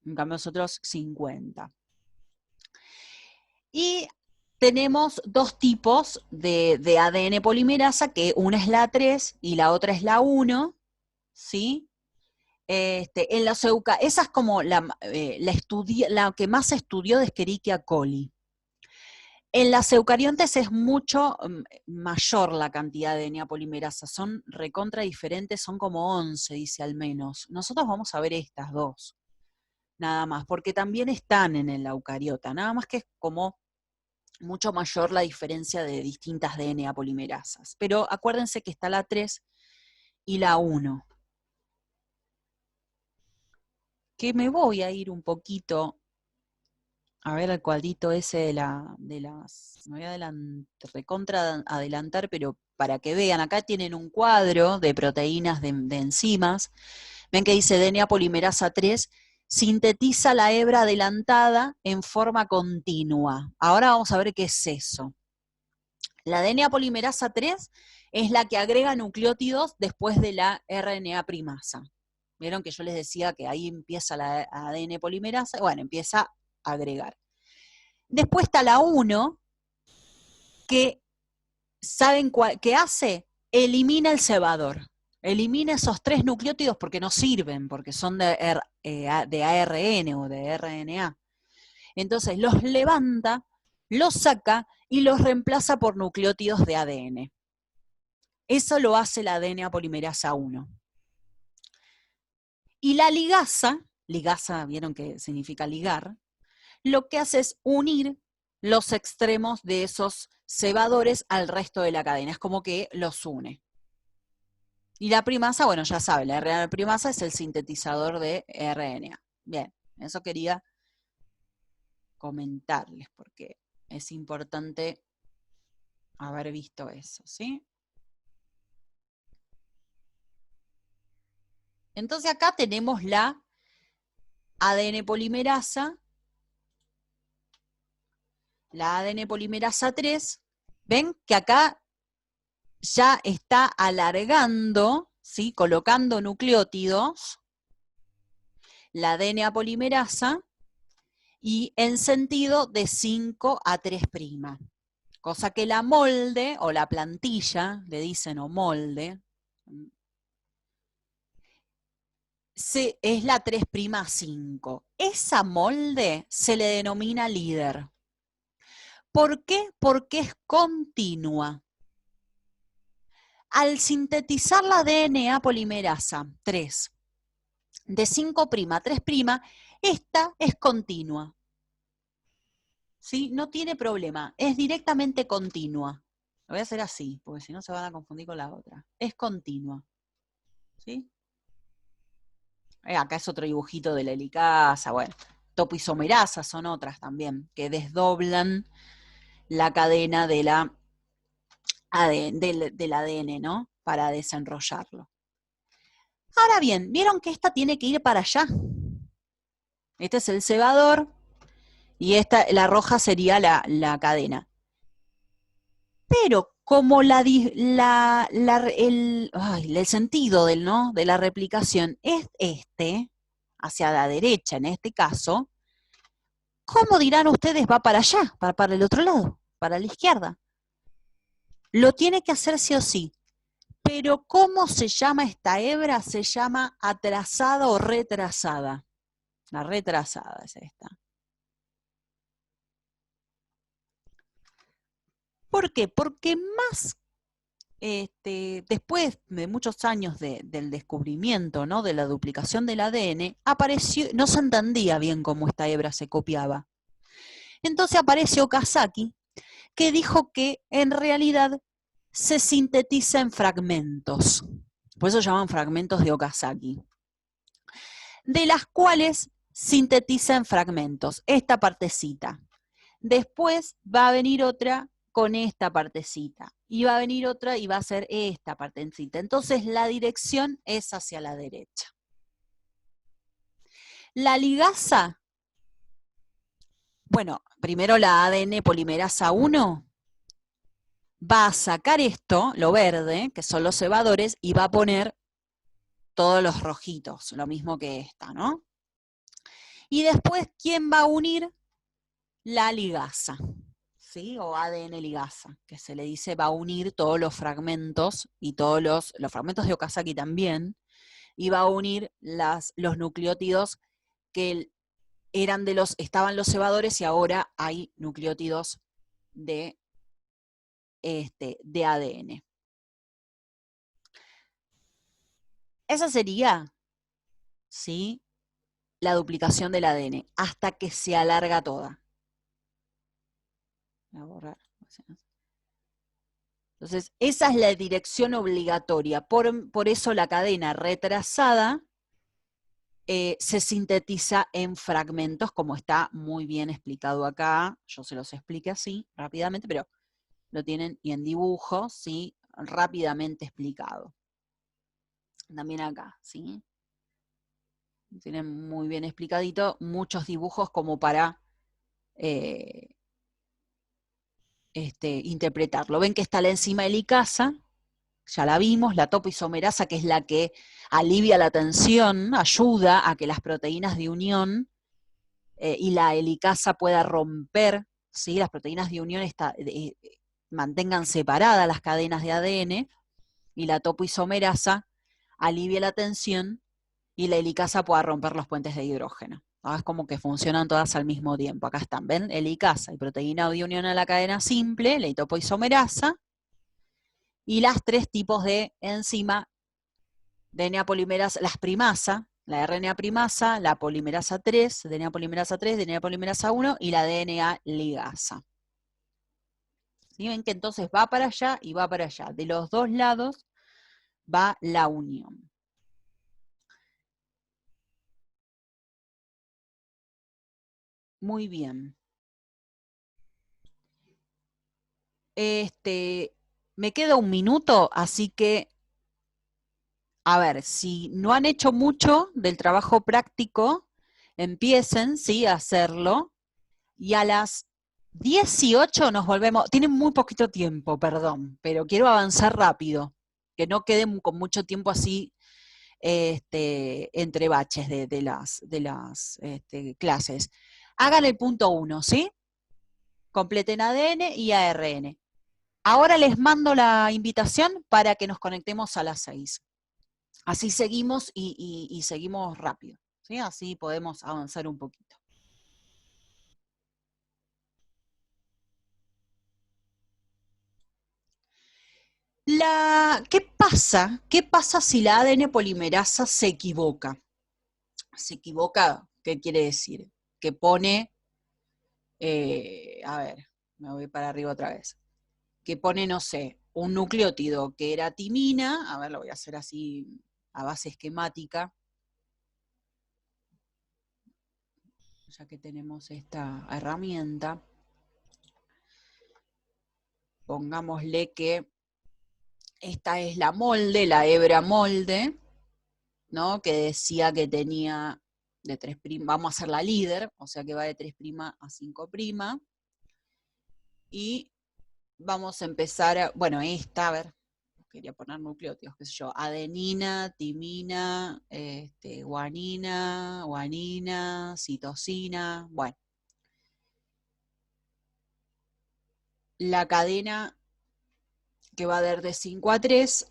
en cambio nosotros 50. Y tenemos dos tipos de ADN polimerasa, que una es la 3 y la otra es la 1, ¿sí? En los esa es como la que más se estudió de Escherichia coli. En las eucariontes es mucho mayor la cantidad de DNA polimerasa, son recontra diferentes, son como 11, dice al menos. Nosotros vamos a ver estas dos, nada más, porque también están en el eucariota, nada más que es como mucho mayor la diferencia de distintas DNA polimerasas. Pero acuérdense que está la 3 y la 1. Que me voy a ir un poquito a ver el cuadrito ese de las, me voy a recontra adelantar, pero para que vean, acá tienen un cuadro de proteínas de enzimas, ven que dice DNA polimerasa 3, sintetiza la hebra adelantada en forma continua. Ahora vamos a ver qué es eso. La DNA polimerasa 3 es la que agrega nucleótidos después de la RNA primasa. Vieron que yo les decía que ahí empieza la ADN polimerasa, bueno, empieza a agregar. Después está la 1, que, ¿saben qué hace? Elimina el cebador. Elimina esos 3 nucleótidos porque no sirven, porque son de ARN o de RNA. Entonces los levanta, los saca y los reemplaza por nucleótidos de ADN. Eso lo hace la DNA polimerasa 1. Y la ligasa, vieron que significa ligar, lo que hace es unir los extremos de esos cebadores al resto de la cadena, es como que los une. Y la primasa, bueno, ya saben, la RNA primasa es el sintetizador de RNA. Bien, eso quería comentarles porque es importante haber visto eso, ¿sí? Entonces acá tenemos la ADN polimerasa, la ADN polimerasa 3, ven que acá ya está alargando, ¿sí? Colocando nucleótidos, la DNA polimerasa, y en sentido de 5 a 3'. Cosa que la molde, o la plantilla, le dicen, o molde, es la 3'5. Esa molde se le denomina líder. ¿Por qué? Porque es continua. Al sintetizar la DNA polimerasa 3 de 5' a 3', esta es continua. ¿Sí? No tiene problema, es directamente continua. Lo voy a hacer así, porque si no se van a confundir con la otra. Es continua. ¿Sí? Acá es otro dibujito de la helicasa, bueno. Topoisomerasas son otras también, que desdoblan la cadena de del ADN, ¿no? Para desenrollarlo. Ahora bien, vieron que esta tiene que ir para allá. Este es el cebador y la roja sería la cadena. Pero como el sentido de la replicación es hacia la derecha en este caso, ¿cómo dirán ustedes va para allá, para el otro lado, para la izquierda? Lo tiene que hacer sí o sí. Pero ¿cómo se llama esta hebra? Se llama atrasada o retrasada. La retrasada es esta. ¿Por qué? Porque más después de muchos años del descubrimiento, ¿no? De la duplicación del ADN, apareció, no se entendía bien cómo esta hebra se copiaba. Entonces apareció Okazaki, que dijo que en realidad se sintetiza en fragmentos. Por eso llaman fragmentos de Okazaki. De las cuales sintetiza en fragmentos esta partecita. Después va a venir otra con esta partecita. Y va a venir otra y va a ser esta partecita. Entonces la dirección es hacia la derecha. La ligasa, bueno, primero la ADN polimerasa 1 va a sacar esto, lo verde, que son los cebadores, y va a poner todos los rojitos, lo mismo que esta, ¿no? Y después, ¿quién va a unir? La ligasa. ¿Sí? O ADN ligasa, que se le dice va a unir todos los fragmentos y todos los fragmentos de Okazaki también, y va a unir los nucleótidos que estaban los cebadores y ahora hay nucleótidos de ADN. Esa sería, ¿sí?, la duplicación del ADN, hasta que se alarga toda. Voy a borrar. Entonces, esa es la dirección obligatoria. Por eso la cadena retrasada se sintetiza en fragmentos, como está muy bien explicado acá. Yo se los expliqué así, rápidamente, pero lo tienen y en dibujos, ¿sí?, rápidamente explicado. También acá, ¿sí? Tienen muy bien explicadito, muchos dibujos como para interpretarlo. Ven que está la enzima helicasa, ya la vimos, la topoisomerasa, que es la que alivia la tensión, ayuda a que las proteínas de unión y la helicasa pueda romper, ¿sí?, las proteínas de unión mantengan separadas las cadenas de ADN, y la topoisomerasa alivia la tensión y la helicasa pueda romper los puentes de hidrógeno. ¿No? Es como que funcionan todas al mismo tiempo. Acá están, ¿ven? Helicasa y proteína de unión a la cadena simple, la topoisomerasa, y las 3 tipos de enzima, DNA polimerasa, las primasa, la RNA primasa, la polimerasa 3, DNA polimerasa 3, DNA polimerasa 1 y la DNA ligasa. ¿Sí? Ven que entonces va para allá y va para allá. De los dos lados va la unión. Muy bien. Me queda un minuto, así que, a ver, si no han hecho mucho del trabajo práctico, empiecen, ¿sí?, a hacerlo, y a las 18 nos volvemos. Tienen muy poquito tiempo, perdón, pero quiero avanzar rápido, que no queden con mucho tiempo así entre baches de las clases. Hagan el punto 1, ¿sí? Completen ADN y ARN. Ahora les mando la invitación para que nos conectemos a las 6. Así seguimos y seguimos rápido, ¿sí? Así podemos avanzar un poquito. ¿Qué pasa? ¿Qué pasa si la ADN polimerasa se equivoca? ¿Se equivoca? ¿Qué quiere decir? Que pone, a ver, me voy para arriba otra vez, que pone, no sé, un nucleótido que era timina, a ver, lo voy a hacer así a base esquemática, ya que tenemos esta herramienta. Pongámosle que esta es la molde, la hebra molde, ¿no?, que decía que tenía de 3', vamos a hacer la líder, o sea que va de 3' a 5', y vamos a empezar, bueno, esta, a ver, quería poner nucleótidos, qué sé yo, adenina, timina, guanina, citosina, bueno. La cadena que va a dar de 5 a 3,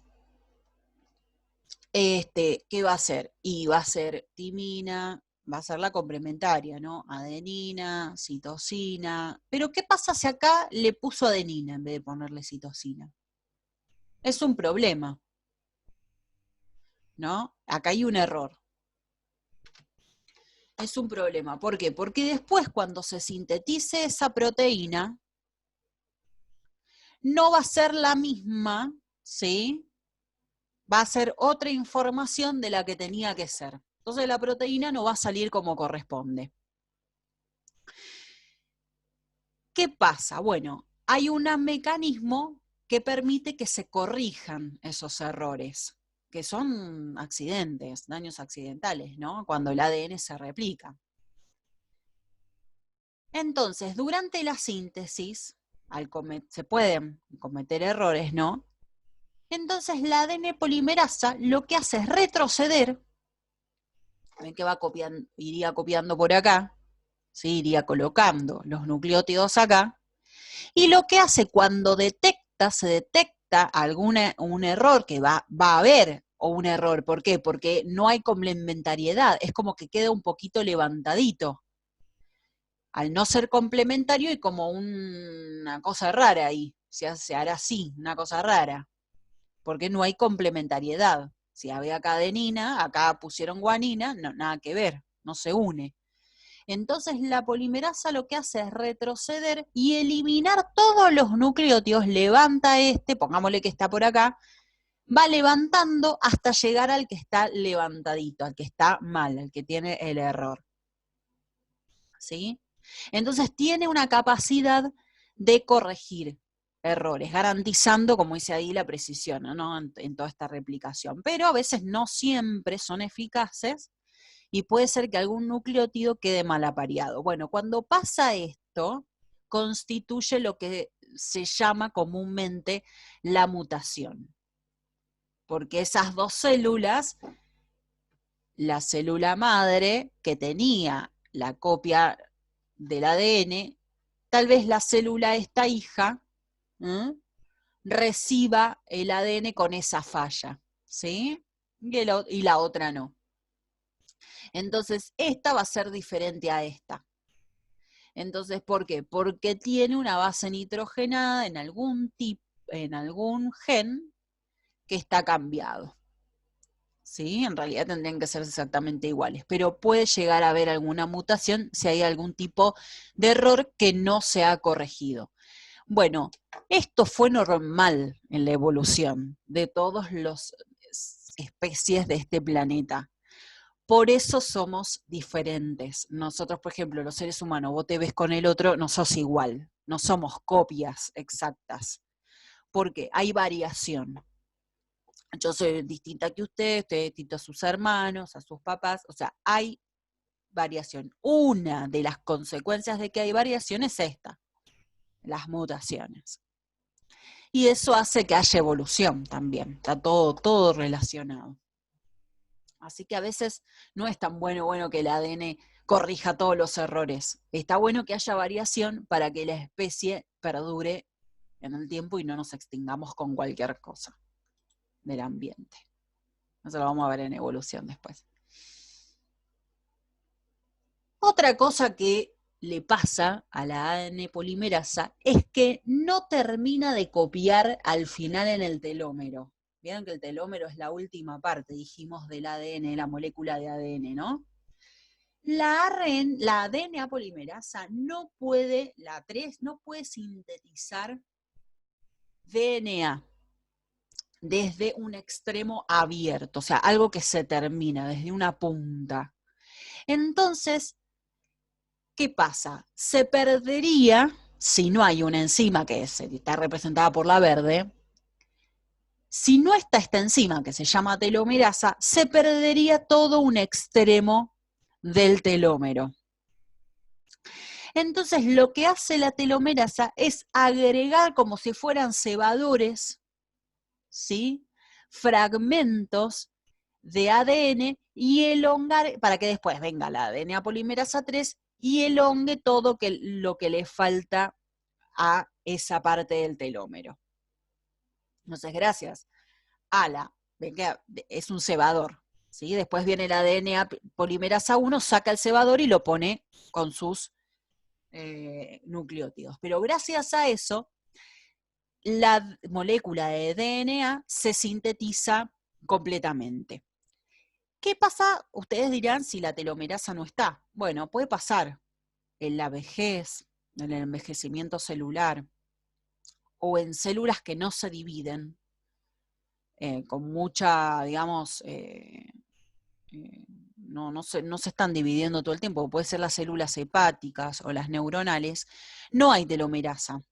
¿qué va a ser? Y va a ser timina, va a ser la complementaria, ¿no? Adenina, citosina. Pero ¿qué pasa si acá le puso adenina en vez de ponerle citosina? Es un problema, ¿no? Acá hay un error. Es un problema. ¿Por qué? Porque después cuando se sintetice esa proteína, no va a ser la misma, ¿sí? Va a ser otra información de la que tenía que ser. Entonces la proteína no va a salir como corresponde. ¿Qué pasa? Bueno, hay un mecanismo que permite que se corrijan esos errores, que son accidentes, daños accidentales, ¿no? Cuando el ADN se replica. Entonces, durante la síntesis, se pueden cometer errores, ¿no? Entonces la ADN polimerasa lo que hace es retroceder, ven que iría copiando por acá, ¿sí? Iría colocando los nucleótidos acá, y lo que hace cuando se detecta un error, que va a haber o un error. ¿Por qué? Porque no hay complementariedad, es como que queda un poquito levantadito. Al no ser complementario hay como una cosa rara ahí, se hará así, una cosa rara, porque no hay complementariedad. Si había cadenina, acá pusieron guanina, no, nada que ver, no se une. Entonces la polimerasa lo que hace es retroceder y eliminar todos los nucleótidos, levanta pongámosle que está por acá, va levantando hasta llegar al que está levantadito, al que está mal, al que tiene el error. ¿Sí? Entonces tiene una capacidad de corregir errores, garantizando, como dice ahí, la precisión, ¿no? en toda esta replicación. Pero a veces no siempre son eficaces y puede ser que algún nucleótido quede mal apareado. Bueno, cuando pasa esto, constituye lo que se llama comúnmente la mutación. Porque esas dos células, la célula madre que tenía la copia del ADN, tal vez la célula esta hija reciba el ADN con esa falla, ¿sí? Y la otra no. Entonces, esta va a ser diferente a esta. Entonces, ¿por qué? Porque tiene una base nitrogenada en algún gen que está cambiado. ¿Sí? En realidad tendrían que ser exactamente iguales, pero puede llegar a haber alguna mutación si hay algún tipo de error que no se ha corregido. Bueno, esto fue normal en la evolución de todas las especies de este planeta. Por eso somos diferentes. Nosotros, por ejemplo, los seres humanos, vos te ves con el otro, no sos igual, no somos copias exactas, porque hay variación. Yo soy distinta que usted es distinto a sus hermanos, a sus papás, o sea, hay variación. Una de las consecuencias de que hay variación es esta, las mutaciones. Y eso hace que haya evolución también, está todo relacionado. Así que a veces no es tan bueno que el ADN corrija todos los errores. Está bueno que haya variación para que la especie perdure en el tiempo y no nos extingamos con cualquier cosa del ambiente. Eso lo vamos a ver en evolución después. Otra cosa que le pasa a la ADN polimerasa es que no termina de copiar al final en el telómero. Vieron que el telómero es la última parte, dijimos, del ADN, la molécula de ADN, ¿no? La DNA polimerasa no puede, la 3, no puede sintetizar DNA desde un extremo abierto, o sea, algo que se termina, desde una punta. Entonces, ¿qué pasa? Se perdería, si no hay una enzima que está representada por la verde, si no está esta enzima que se llama telomerasa, se perdería todo un extremo del telómero. Entonces lo que hace la telomerasa es agregar como si fueran cebadores, ¿sí? Fragmentos de ADN y elongar, para que después venga la DNA polimerasa 3 y elongue todo lo que le falta a esa parte del telómero. Entonces, gracias a es un cebador, ¿sí? Después viene la DNA polimerasa 1, saca el cebador y lo pone con sus nucleótidos. Pero gracias a eso, la molécula de DNA se sintetiza completamente. ¿Qué pasa? Ustedes dirán si la telomerasa no está. Bueno, puede pasar en la vejez, en el envejecimiento celular, o en células que no se dividen, con mucha, digamos, no se están dividiendo todo el tiempo, puede ser las células hepáticas o las neuronales, no hay telomerasa.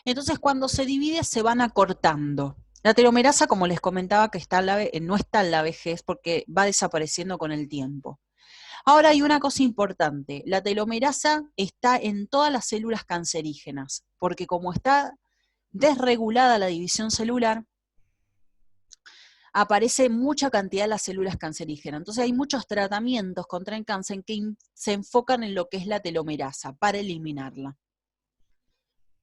Entonces cuando se divide se van acortando. La telomerasa, como les comentaba, que no está en la vejez porque va desapareciendo con el tiempo. Ahora hay una cosa importante, la telomerasa está en todas las células cancerígenas, porque como está desregulada la división celular, aparece mucha cantidad de las células cancerígenas. Entonces hay muchos tratamientos contra el cáncer que se enfocan en lo que es la telomerasa, para eliminarla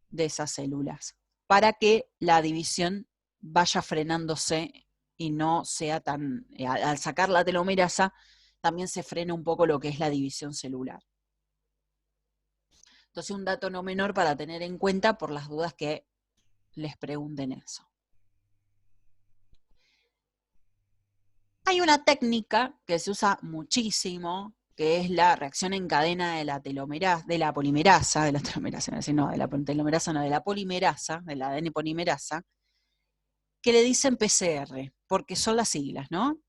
de esas células, para que la división vaya frenándose y no sea tan, al sacar la telomerasa, también se frena un poco lo que es la división celular. Entonces, un dato no menor para tener en cuenta por las dudas que les pregunten eso. Hay una técnica que se usa muchísimo, que es la reacción en cadena de la telomerasa, de la polimerasa, de la telomerasa, no, de la telomerasa, no, de la polimerasa, de la ADN polimerasa, que le dicen PCR, porque son las siglas, ¿no?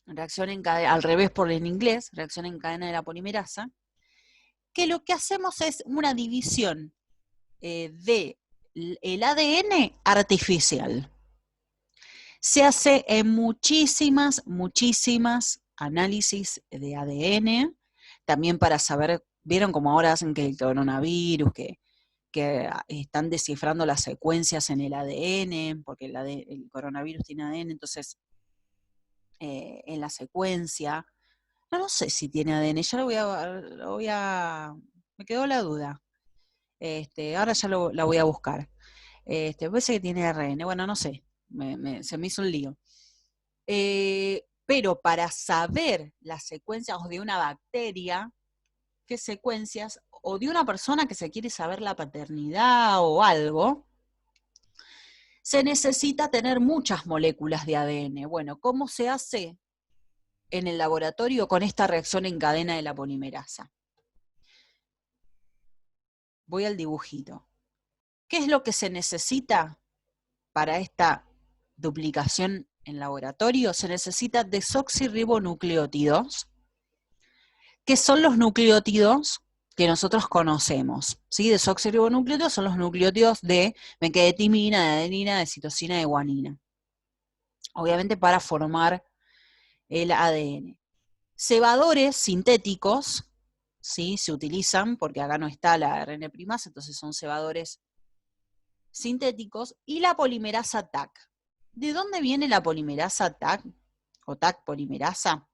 Reacción en cadena, al revés por en inglés, reacción en cadena de la polimerasa, que lo que hacemos es una división del ADN artificial. Se hace en muchísimas análisis de ADN, también para saber, vieron como ahora hacen que el coronavirus, que están descifrando las secuencias en el ADN, porque el coronavirus tiene ADN, entonces en la secuencia, no sé si tiene ADN, ya me quedó la duda. Ahora ya la voy a buscar. Parece que tiene ARN, bueno, no sé, se me hizo un lío. Pero para saber las secuencias de una bacteria, qué secuencias, o de una persona que se quiere saber la paternidad o algo, se necesita tener muchas moléculas de ADN. Bueno, ¿cómo se hace en el laboratorio con esta reacción en cadena de la polimerasa? Voy al dibujito. ¿Qué es lo que se necesita para esta duplicación en laboratorio? Se necesita desoxirribonucleótidos, que son los nucleótidos que nosotros conocemos, ¿sí? Desoxirribonucleótidos son los nucleótidos de mequetimina, de adenina, de citosina, de guanina. Obviamente para formar el ADN. Cebadores sintéticos, ¿sí? Se utilizan, porque acá no está la ARN primasa, entonces son cebadores sintéticos, y la polimerasa TAC. ¿De dónde viene la polimerasa TAC o TAC polimerasa?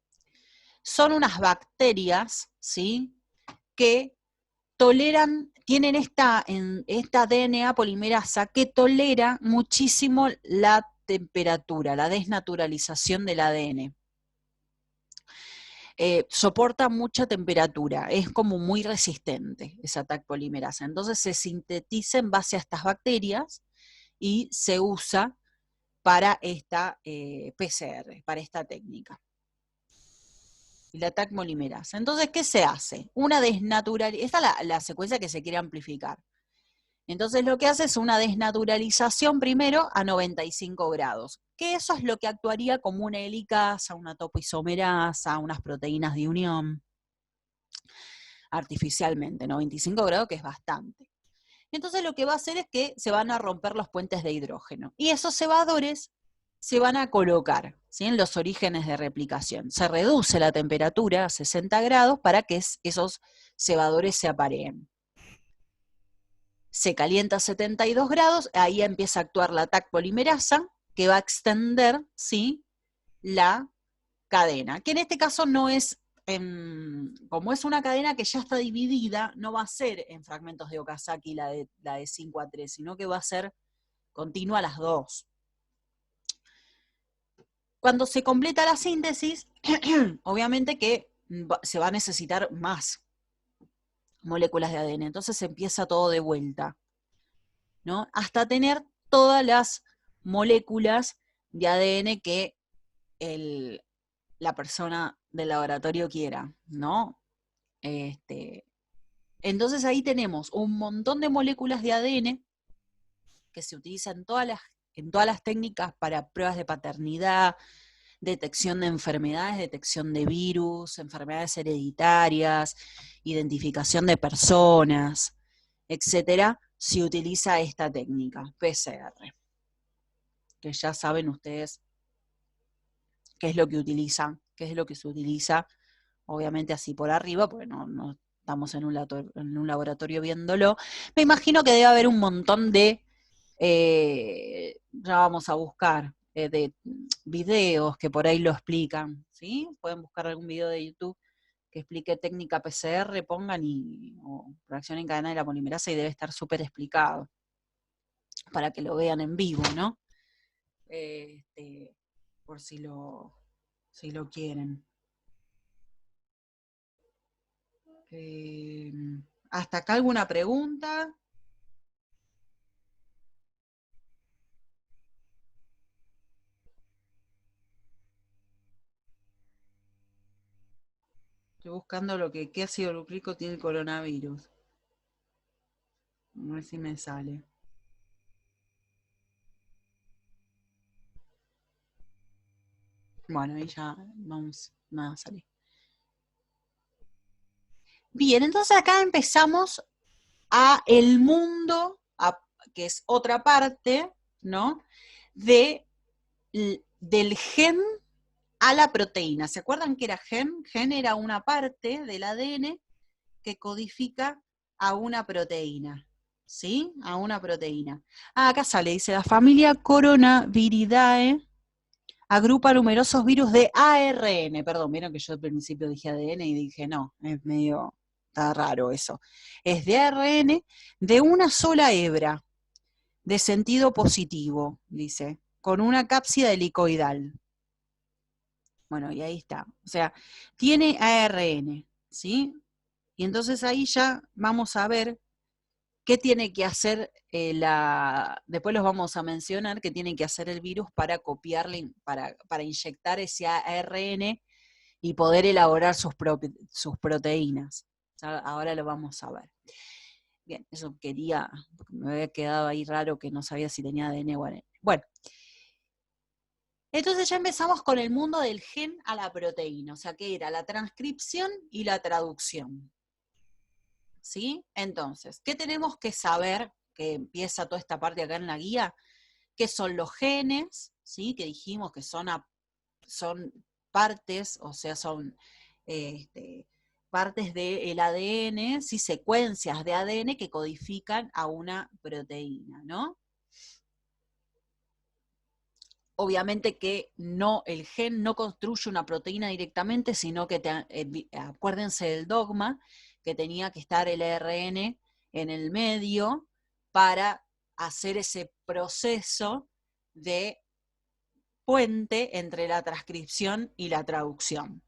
Son unas bacterias, ¿sí?, que tienen esta DNA polimerasa que tolera muchísimo la temperatura, la desnaturalización del ADN. Soporta mucha temperatura, es como muy resistente esa TAC polimerasa. Entonces se sintetiza en base a estas bacterias y se usa para esta PCR, para esta técnica. Y la TAC polimerasa. Entonces, ¿qué se hace? Una desnaturalización, esta es la secuencia que se quiere amplificar. Entonces lo que hace es una desnaturalización primero a 95 grados, que eso es lo que actuaría como una helicasa, una topoisomerasa, unas proteínas de unión, artificialmente, 95 grados, que es bastante. Entonces lo que va a hacer es que se van a romper los puentes de hidrógeno, y esos cebadores se van a colocar, ¿sí?, en los orígenes de replicación. Se reduce la temperatura a 60 grados para que esos cebadores se apareen. Se calienta a 72 grados, ahí empieza a actuar la TAC polimerasa, que va a extender, ¿sí?, la cadena, que en este caso no es, como es una cadena que ya está dividida, no va a ser en fragmentos de Okazaki la de 5 a 3, sino que va a ser continua las dos. Cuando se completa la síntesis, obviamente que se va a necesitar más moléculas de ADN, entonces empieza todo de vuelta, ¿no?, hasta tener todas las moléculas de ADN que la persona del laboratorio quiera, ¿no? Entonces ahí tenemos un montón de moléculas de ADN que se utilizan en todas las técnicas para pruebas de paternidad, detección de enfermedades, detección de virus, enfermedades hereditarias, identificación de personas, etcétera. Se utiliza esta técnica, PCR, que ya saben ustedes qué es lo que utilizan, qué es lo que se utiliza, obviamente así por arriba, porque no estamos en un laboratorio viéndolo. Me imagino que debe haber un montón de, ya vamos a buscar, de videos que por ahí lo explican, ¿sí? Pueden buscar algún video de YouTube que explique técnica PCR, pongan o reacción en cadena de la polimerasa y debe estar súper explicado para que lo vean en vivo, ¿no? por si lo quieren. ¿Hasta acá alguna pregunta? Estoy buscando qué ácido lucrílico tiene el coronavirus. A ver si me sale. Bueno, ahí ya vamos a salir. Bien, entonces acá empezamos a el mundo, que es otra parte, ¿no? Del gen a la proteína. ¿Se acuerdan que era gen? Gen era una parte del ADN que codifica a una proteína, ¿sí? A una proteína. Acá sale, dice, la familia Coronaviridae agrupa numerosos virus de ARN. Perdón, vieron que yo al principio dije ADN y dije, no, es medio, está raro eso. Es de ARN de una sola hebra, de sentido positivo, dice, con una cápsida helicoidal. Bueno, y ahí está. O sea, tiene ARN, ¿sí? Y entonces ahí ya vamos a ver qué tiene que hacer después los vamos a mencionar, qué tiene que hacer el virus para copiarle, para inyectar ese ARN y poder elaborar sus proteínas. Ahora lo vamos a ver. Bien, eso quería, porque me había quedado ahí raro que no sabía si tenía ADN o ARN. Bueno, entonces ya empezamos con el mundo del gen a la proteína, o sea que era la transcripción y la traducción. ¿Sí? Entonces, ¿qué tenemos que saber? Que empieza toda esta parte acá en la guía, ¿qué son los genes? ¿Sí? Que dijimos que son partes, o sea, son partes del ADN, ¿sí? Secuencias de ADN que codifican a una proteína, ¿no? Obviamente que el gen no construye una proteína directamente, sino que acuérdense del dogma, que tenía que estar el ARN en el medio para hacer ese proceso de puente entre la transcripción y la traducción.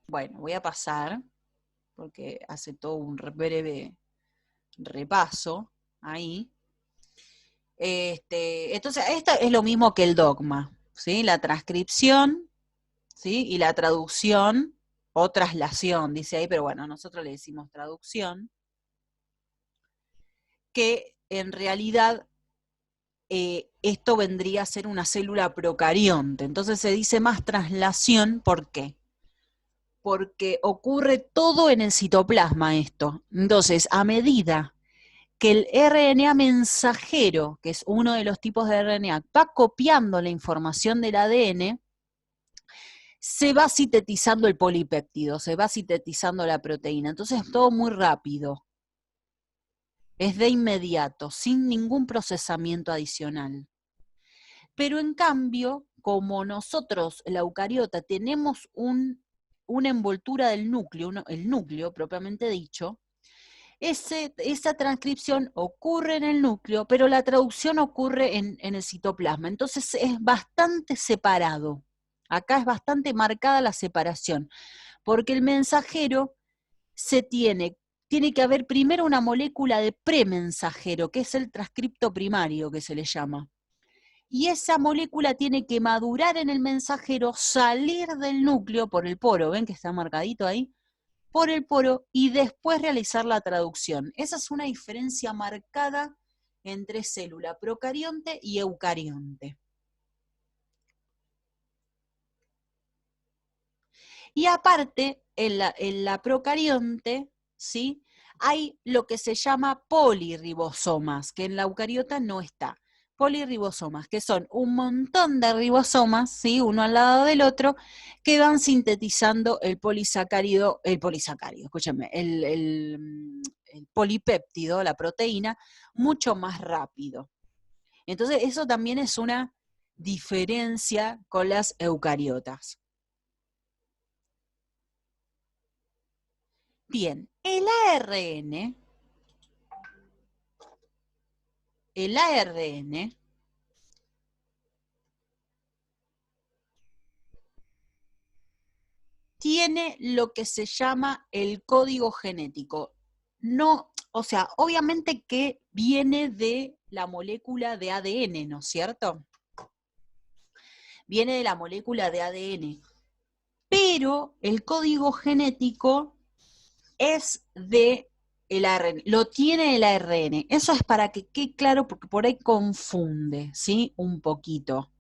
Bueno, voy a pasar, porque hace todo un breve repaso ahí. Entonces, esto es lo mismo que el dogma, ¿sí? La transcripción, ¿sí? Y la traducción o traslación, dice ahí, pero bueno, nosotros le decimos traducción, que en realidad esto vendría a ser una célula procarionte. Entonces se dice más traslación, ¿por qué? Porque ocurre todo en el citoplasma esto. Entonces, a medida que el RNA mensajero, que es uno de los tipos de RNA, va copiando la información del ADN, se va sintetizando el polipéptido, se va sintetizando la proteína. Entonces es todo muy rápido. Es de inmediato, sin ningún procesamiento adicional. Pero en cambio, como nosotros, la eucariota, tenemos una envoltura del núcleo, el núcleo propiamente dicho, esa transcripción ocurre en el núcleo, pero la traducción ocurre en el citoplasma. Entonces es bastante separado. Acá es bastante marcada la separación, porque el mensajero tiene que haber primero una molécula de premensajero, que es el transcripto primario que se le llama. Y esa molécula tiene que madurar en el mensajero, salir del núcleo por el poro, ¿ven que está marcadito ahí? Por el poro y después realizar la traducción. Esa es una diferencia marcada entre célula procarionte y eucarionte. Y aparte, en la procarionte, ¿sí? Hay lo que se llama polirribosomas, que en la eucariota no está. Polirribosomas, que son un montón de ribosomas, ¿sí? Uno al lado del otro, que van sintetizando el polisacárido, escúchenme, el polipéptido, la proteína, mucho más rápido. Entonces, eso también es una diferencia con las eucariotas. Bien, El ARN, el ARN tiene lo que se llama el código genético. No, o sea, obviamente que viene de la molécula de ADN, ¿no es cierto? Viene de la molécula de ADN. Pero el código genético es de el ARN, lo tiene el ARN. Eso es para que quede claro, porque por ahí confunde, ¿sí? Un poquito.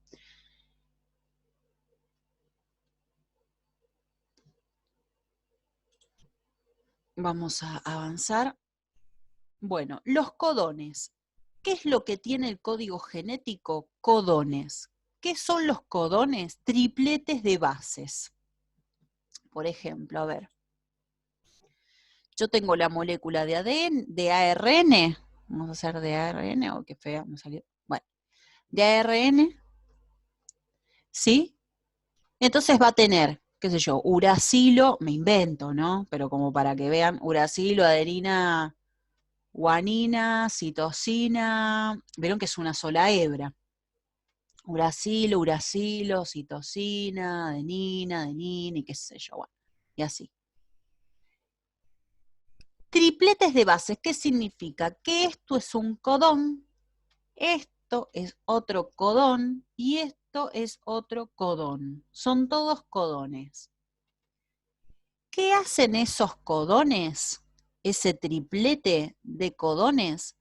Vamos a avanzar. Bueno, los codones. ¿Qué es lo que tiene el código genético? Codones. ¿Qué son los codones? Tripletes de bases. Por ejemplo, a ver. Yo tengo la molécula de ADN, de ARN. Vamos a hacer de ARN, oh, qué fea me salió. Bueno, de ARN, ¿sí? Entonces va a tener, qué sé yo, uracilo, me invento, ¿no? Pero como para que vean, uracilo, adenina, guanina, citosina, vieron que es una sola hebra. Uracilo, citosina, adenina, y qué sé yo, bueno, y así. Tripletes de bases, ¿qué significa? Que esto es un codón, esto es otro codón y esto es otro codón. Son todos codones. ¿Qué hacen esos codones? Ese triplete de codones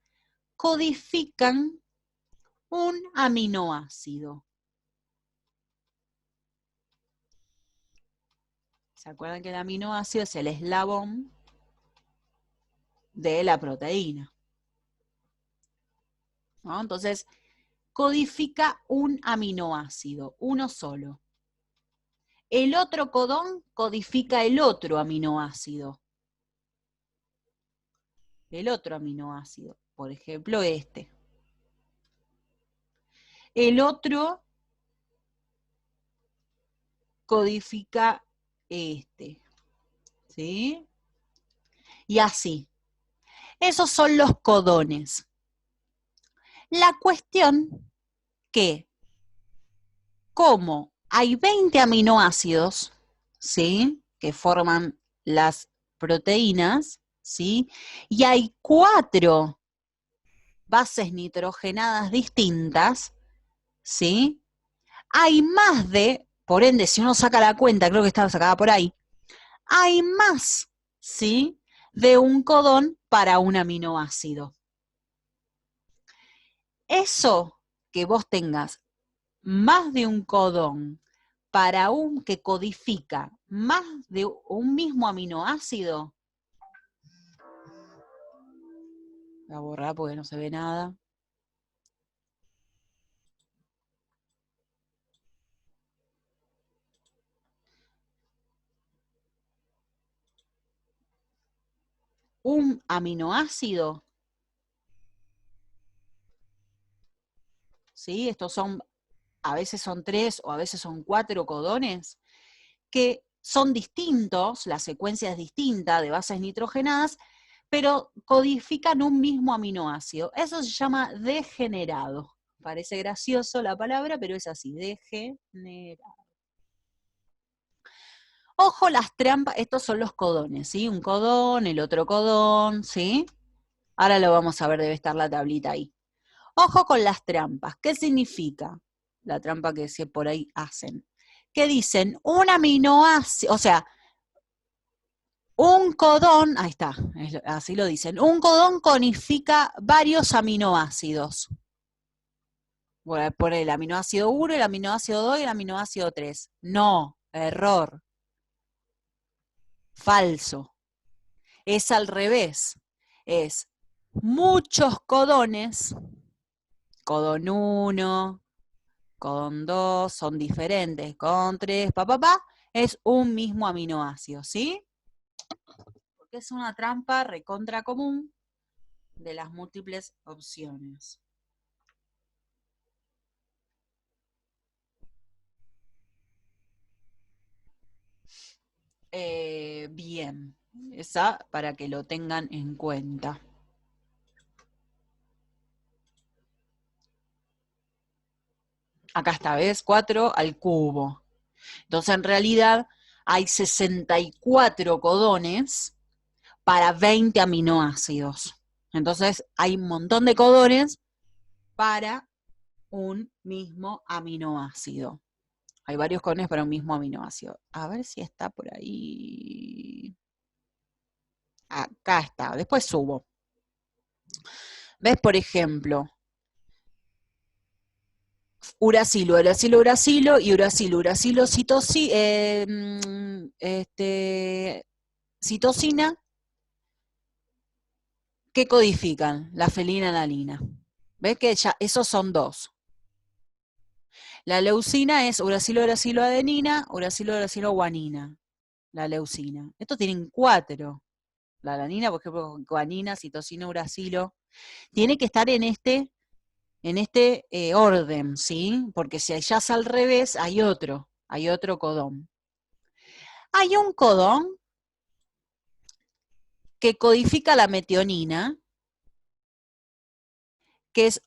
codifican un aminoácido. ¿Se acuerdan que el aminoácido es el eslabón de la proteína? ¿No? Entonces, codifica un aminoácido, uno solo. El otro codón codifica el otro aminoácido. El otro aminoácido, por ejemplo, este. El otro codifica este, ¿sí? Y así. Esos son los codones. La cuestión que, como hay 20 aminoácidos, ¿sí? Que forman las proteínas, ¿sí? Y hay 4 bases nitrogenadas distintas, ¿sí? Hay más de, por ende, si uno saca la cuenta, creo que estaba sacada por ahí, hay más, ¿sí? De un codón para un aminoácido. Eso que vos tengas más de un codón para un que codifica más de un mismo aminoácido, voy a borrar porque no se ve nada. Un aminoácido, ¿sí? Estos son, a veces son 3 o a veces son 4 codones, que son distintos, la secuencia es distinta de bases nitrogenadas, pero codifican un mismo aminoácido. Eso se llama degenerado. Parece gracioso la palabra, pero es así, degenerado. Ojo las trampas, estos son los codones, ¿sí? Un codón, el otro codón, ¿sí? Ahora lo vamos a ver, debe estar la tablita ahí. Ojo con las trampas, ¿qué significa? La trampa que por ahí hacen. ¿Qué dicen? Un aminoácido, o sea, un codón, ahí está, así lo dicen, un codón codifica varios aminoácidos. Por el aminoácido 1, el aminoácido 2 y el aminoácido 3. No, error. Falso. Es al revés. Es muchos codones, codón 1, codón 2, son diferentes, codón 3, es un mismo aminoácido, ¿sí? Porque es una trampa recontra común de las múltiples opciones. Bien. Esa para que lo tengan en cuenta. Acá está, ¿ves? 4 al cubo. Entonces, en realidad, hay 64 codones para 20 aminoácidos. Entonces, hay un montón de codones para un mismo aminoácido. Hay varios codones para un mismo aminoácido. A ver si está por ahí. Acá está, después subo. ¿Ves? Por ejemplo, uracilo, uracilo, uracilo y uracilo, uracilo, citosina, ¿qué codifican? La felinalalanina. ¿Ves que ya esos son 2? La leucina es uracilo, uracilo, adenina, uracilo, uracilo, guanina. La leucina. Estos tienen 4. La alanina, por ejemplo, guanina, citosina, uracilo. Tiene que estar en este orden, ¿sí? Porque si allá es al revés, hay otro codón. Hay un codón que codifica la metionina, que es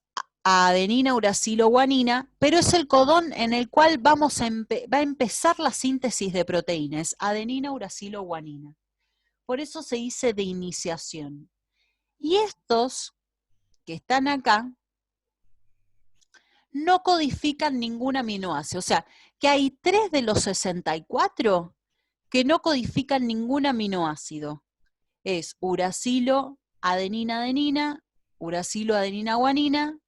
adenina, uracilo, guanina, pero es el codón en el cual va a empezar la síntesis de proteínas, adenina, uracilo, guanina. Por eso se dice de iniciación. Y estos que están acá no codifican ningún aminoácido. O sea, que hay 3 de los 64 que no codifican ningún aminoácido. Es uracilo, adenina, adenina, uracilo, adenina, guanina,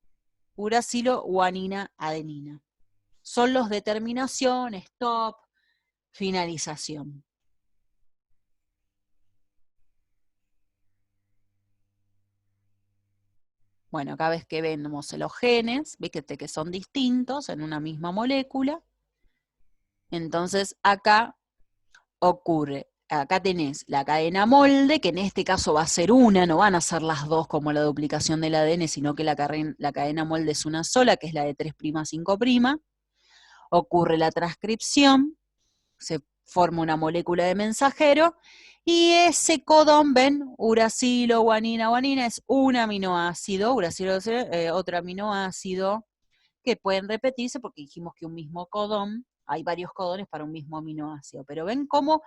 uracilo, guanina, adenina. Son los de terminación, stop, finalización. Bueno, cada vez que vemos los genes, viste que son distintos en una misma molécula. Entonces acá ocurre, acá tenés la cadena molde, que en este caso va a ser una, no van a ser las dos como la duplicación del ADN, sino que la cadena molde es una sola, que es la de 3' 5'. Ocurre la transcripción, se forma una molécula de mensajero, y ese codón, ven, uracilo, guanina, guanina, es un aminoácido, uracilo, otro aminoácido, que pueden repetirse porque dijimos que un mismo codón, hay varios codones para un mismo aminoácido, pero ven cómo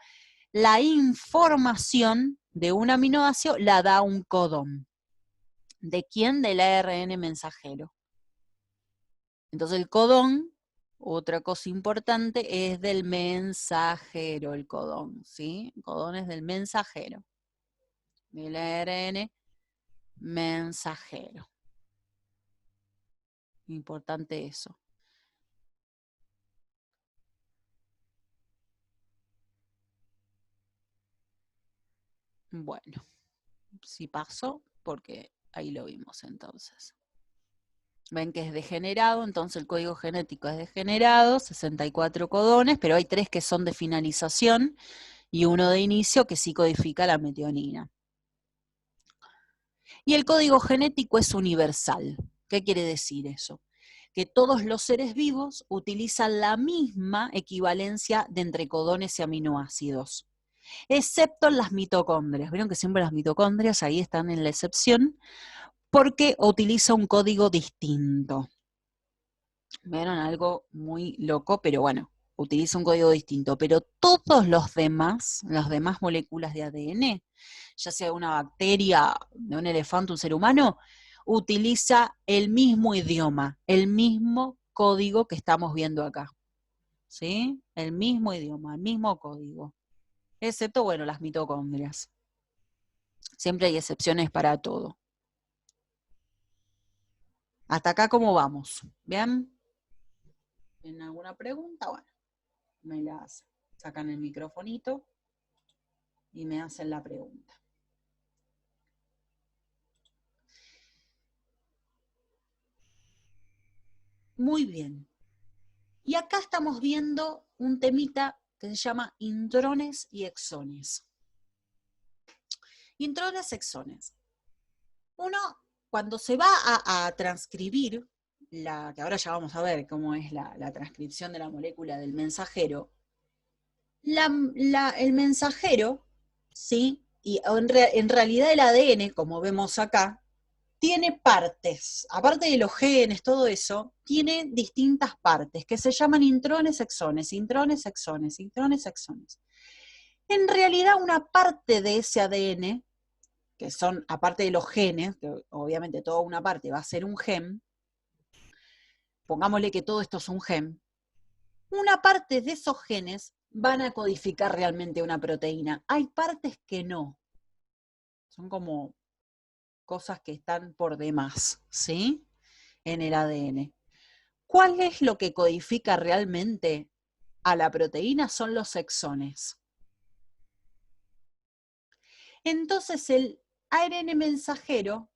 la información de un aminoácido la da un codón. ¿De quién? Del ARN mensajero. Entonces el codón, otra cosa importante, es del mensajero, el codón, ¿sí? El codón es del mensajero, del ARN mensajero. Importante eso. Bueno, si pasó, porque ahí lo vimos entonces. Ven que es degenerado, entonces el código genético es degenerado, 64 codones, pero hay 3 que son de finalización y uno de inicio que sí codifica la metionina. Y el código genético es universal. ¿Qué quiere decir eso? Que todos los seres vivos utilizan la misma equivalencia de entre codones y aminoácidos, excepto en las mitocondrias. Vieron que siempre las mitocondrias ahí están en la excepción, porque utiliza un código distinto. Vieron algo muy loco, pero bueno, utiliza un código distinto. Pero todos las demás moléculas de ADN, ya sea una bacteria, de un elefante, un ser humano, utiliza el mismo idioma, el mismo código que estamos viendo acá. ¿Sí? El mismo idioma, el mismo código. Excepto, bueno, las mitocondrias. Siempre hay excepciones para todo. Hasta acá, ¿cómo vamos? ¿Bien? ¿Tienen alguna pregunta? Bueno, me las sacan el microfonito y me hacen la pregunta. Muy bien. Y acá estamos viendo un temita que se llama intrones y exones. Intrones, exones. Uno, cuando se va a transcribir, que ahora ya vamos a ver cómo es la transcripción de la molécula del mensajero, el mensajero, ¿sí? y en realidad el ADN, como vemos acá, tiene partes, aparte de los genes, todo eso, tiene distintas partes que se llaman intrones, exones, intrones, exones, intrones, exones. En realidad una parte de ese ADN, que son, aparte de los genes, que obviamente toda una parte va a ser un gen, pongámosle que todo esto es un gen, una parte de esos genes van a codificar realmente una proteína. Hay partes que no. Son como cosas que están por demás, ¿sí? En el ADN. ¿Cuál es lo que codifica realmente a la proteína? Son los exones. Entonces el ARN mensajero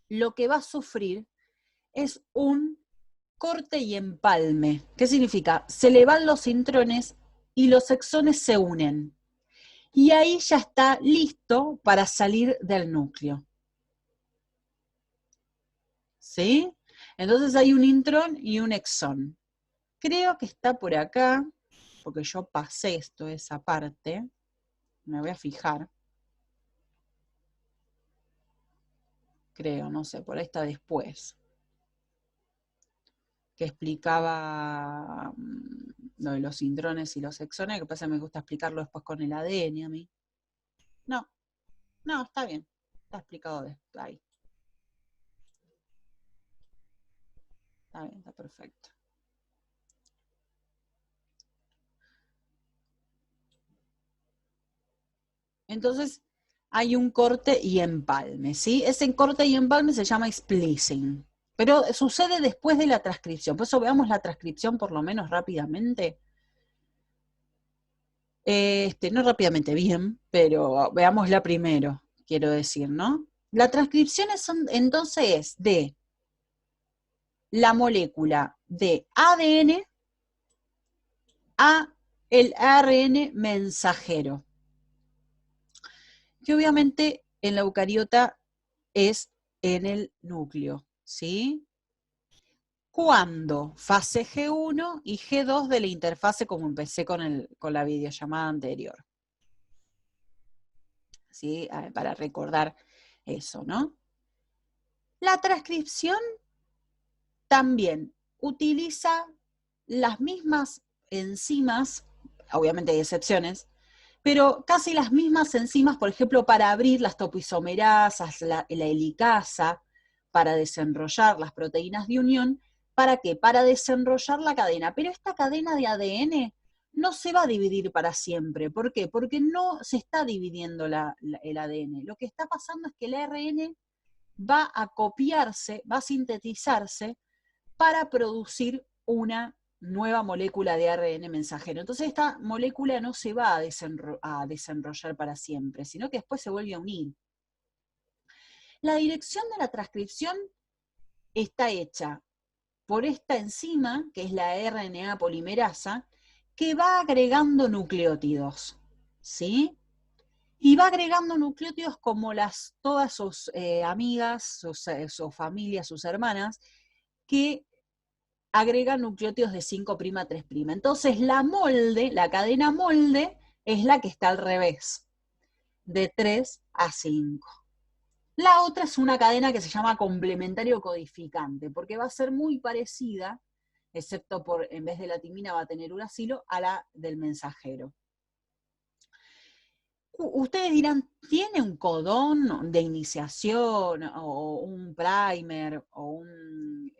lo que va a sufrir es un corte y empalme. ¿Qué significa? Se le van los intrones y los exones se unen. Y ahí ya está listo para salir del núcleo. ¿Sí? Entonces hay un intrón y un exón. Creo que está por acá, porque yo pasé esto, esa parte. Me voy a fijar. Creo, no sé, por ahí está después. Que explicaba lo de los intrones y los exones, que pasa que me gusta explicarlo después con el ADN a mí. No, no, está bien. Está explicado ahí. Está bien, está perfecto. Entonces, hay un corte y empalme, ¿sí? Ese corte y empalme se llama splicing, pero sucede después de la transcripción. Por eso veamos la transcripción por lo menos rápidamente. No rápidamente bien, pero veámosla primero, quiero decir, ¿no? La transcripción entonces es de la molécula de ADN a el ARN mensajero, que obviamente en la eucariota es en el núcleo, ¿sí? Cuando fase G1 y G2 de la interfase, como empecé con la videollamada anterior. ¿Sí? Para recordar eso, ¿no? La transcripción también utiliza las mismas enzimas, obviamente hay excepciones, pero casi las mismas enzimas, por ejemplo, para abrir las topoisomerasas, la helicasa, para desenrollar las proteínas de unión. ¿Para qué? Para desenrollar la cadena. Pero esta cadena de ADN no se va a dividir para siempre. ¿Por qué? Porque no se está dividiendo el ADN. Lo que está pasando es que el ARN va a copiarse, va a sintetizarse para producir una nueva molécula de ARN mensajero. Entonces esta molécula no se va a desenrollar para siempre, sino que después se vuelve a unir. La dirección de la transcripción está hecha por esta enzima, que es la RNA polimerasa, que va agregando nucleótidos, ¿sí? Y va agregando nucleótidos como todas sus amigas, su familia, sus hermanas, que agrega nucleótidos de 5' a 3'. Entonces la cadena molde, es la que está al revés, de 3 a 5. La otra es una cadena que se llama complementario codificante, porque va a ser muy parecida, excepto por, en vez de la timina va a tener uracilo, a la del mensajero. Ustedes dirán, ¿tiene un codón de iniciación o un primer o un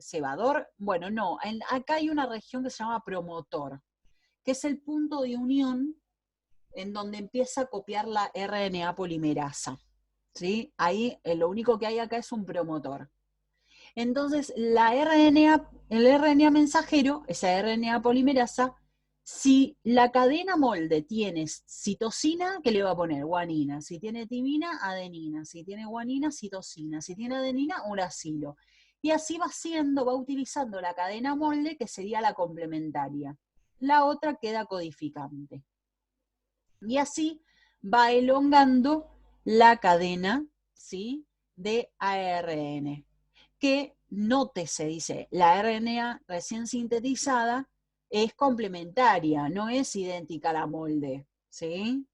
cebador? Bueno, no, acá hay una región que se llama promotor, que es el punto de unión en donde empieza a copiar la RNA polimerasa, ¿sí? Ahí lo único que hay acá es un promotor. Entonces, el RNA mensajero, esa RNA polimerasa, si la cadena molde tiene citosina, ¿qué le va a poner? Guanina. Si tiene timina, adenina. Si tiene guanina, citosina. Si tiene adenina, uracilo. Y así va utilizando la cadena molde, que sería la complementaria. La otra queda codificante. Y así va elongando la cadena, ¿sí?, de ARN. Que nótese, dice, la RNA recién sintetizada es complementaria, no es idéntica a la molde, ¿sí?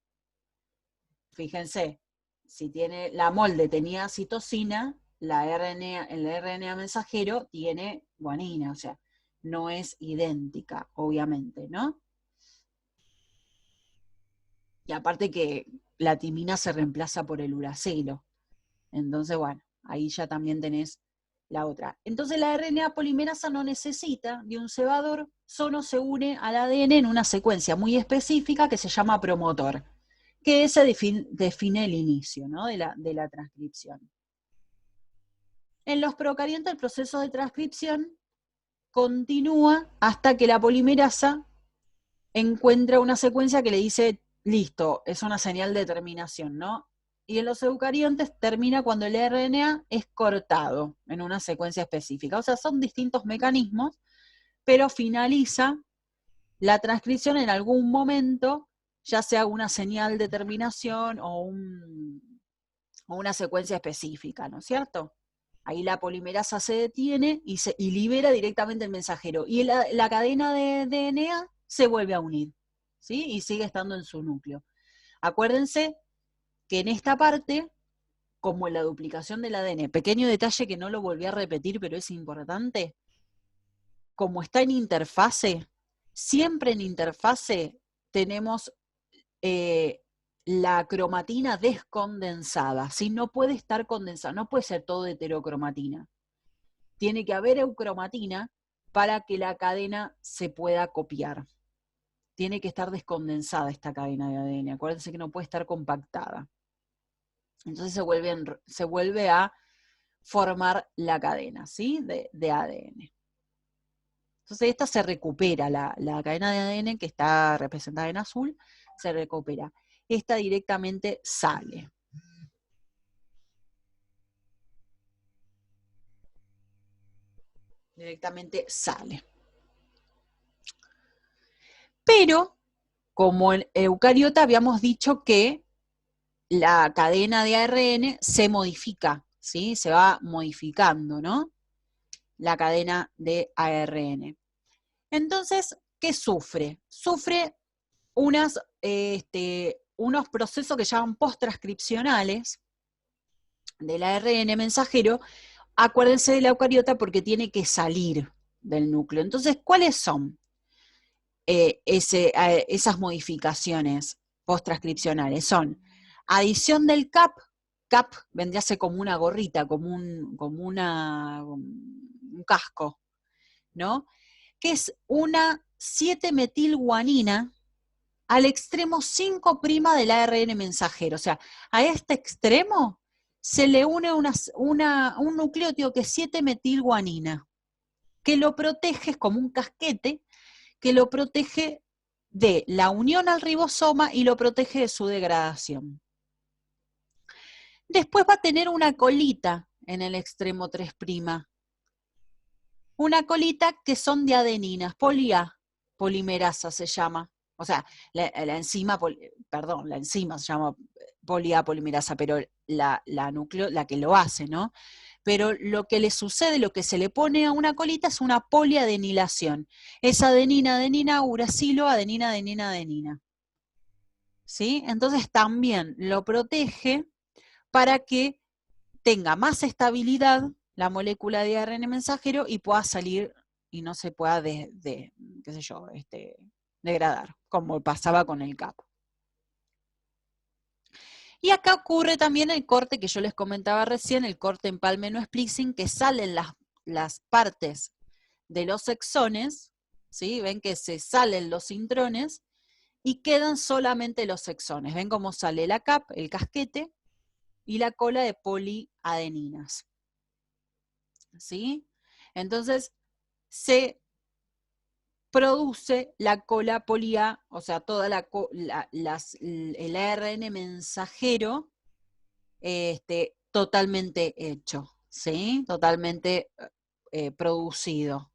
fíjense, si tiene la molde tenía citosina, el RNA mensajero tiene guanina, o sea, no es idéntica, obviamente, ¿no? Y aparte que la timina se reemplaza por el uracilo. Entonces, bueno, ahí ya también tenés la otra. Entonces la RNA polimerasa no necesita de un cebador, solo se une al ADN en una secuencia muy específica que se llama promotor, que ese define el inicio, ¿no?, de la transcripción. En los procariontes el proceso de transcripción continúa hasta que la polimerasa encuentra una secuencia que le dice, listo, es una señal de terminación, ¿no? Y en los eucariontes termina cuando el RNA es cortado en una secuencia específica. O sea, son distintos mecanismos, pero finaliza la transcripción en algún momento, ya sea una señal de terminación o una secuencia específica, ¿no es cierto? Ahí la polimerasa se detiene y libera directamente el mensajero. Y la cadena de DNA se vuelve a unir, ¿sí? Y sigue estando en su núcleo. Acuérdense que en esta parte, como en la duplicación del ADN, pequeño detalle que no lo volví a repetir, pero es importante, como está en interfase, siempre en interfase tenemos la cromatina descondensada, ¿sí? No puede estar condensada, no puede ser todo heterocromatina. Tiene que haber eucromatina para que la cadena se pueda copiar. Tiene que estar descondensada esta cadena de ADN. Acuérdense que no puede estar compactada. Entonces se vuelve a formar la cadena, ¿sí?, de ADN. Entonces esta se recupera, la cadena de ADN que está representada en azul, se recupera. Esta directamente sale. Directamente sale. Pero, como en eucariota habíamos dicho que la cadena de ARN se modifica, ¿sí? Se va modificando, ¿no? La cadena de ARN. Entonces, ¿qué sufre? Sufre unos procesos que llaman post-transcripcionales del ARN mensajero. Acuérdense de la eucariota porque tiene que salir del núcleo. Entonces, ¿cuáles son esas modificaciones post-transcripcionales? Son adición del CAP vendría a ser como una gorrita, como un casco, ¿no? Que es una 7-metilguanina al extremo 5' del ARN mensajero. O sea, a este extremo se le une un nucleótido que es 7-metilguanina, que lo protege, es como un casquete, que lo protege de la unión al ribosoma y lo protege de su degradación. Después va a tener una colita en el extremo 3'. Una colita que son de adeninas, polimerasa se llama. O sea, la enzima se llama polimerasa, pero la que lo hace, ¿no? Pero lo que le sucede, lo que se le pone a una colita es una poliadenilación. Es adenina, adenina, uracilo, adenina, adenina, adenina. ¿Sí? Entonces también lo protege para que tenga más estabilidad la molécula de ARN mensajero y pueda salir y no se pueda degradar, como pasaba con el CAP. Y acá ocurre también el corte que yo les comentaba recién, el corte empalme no splicing, que salen las partes de los exones, ¿sí? Ven que se salen los intrones y quedan solamente los exones. Ven cómo sale la CAP, el casquete, y la cola de poliadeninas. ¿Sí? Entonces, se produce la cola polia, o sea, toda el ARN mensajero totalmente hecho, ¿sí? Totalmente producido.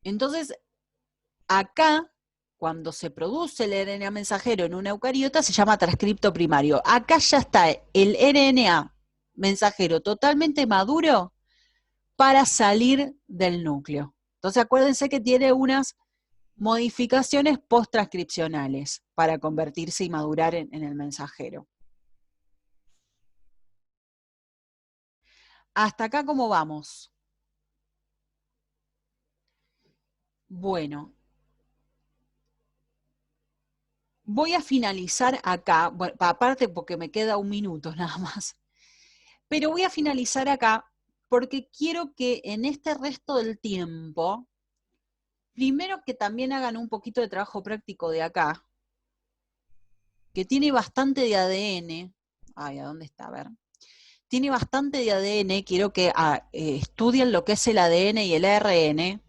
Entonces, acá, cuando se produce el RNA mensajero en una eucariota, se llama transcripto primario. Acá ya está el RNA mensajero totalmente maduro para salir del núcleo. Entonces acuérdense que tiene unas modificaciones post-transcripcionales para convertirse y madurar en el mensajero. ¿Hasta acá cómo vamos? Bueno, voy a finalizar acá, bueno, aparte porque me queda 1 minuto nada más, pero voy a finalizar acá porque quiero que en este resto del tiempo, primero que también hagan un poquito de trabajo práctico de acá, que tiene bastante de ADN. Ay, ¿a dónde está? A ver. Tiene bastante de ADN, quiero que estudien lo que es el ADN y el ARN.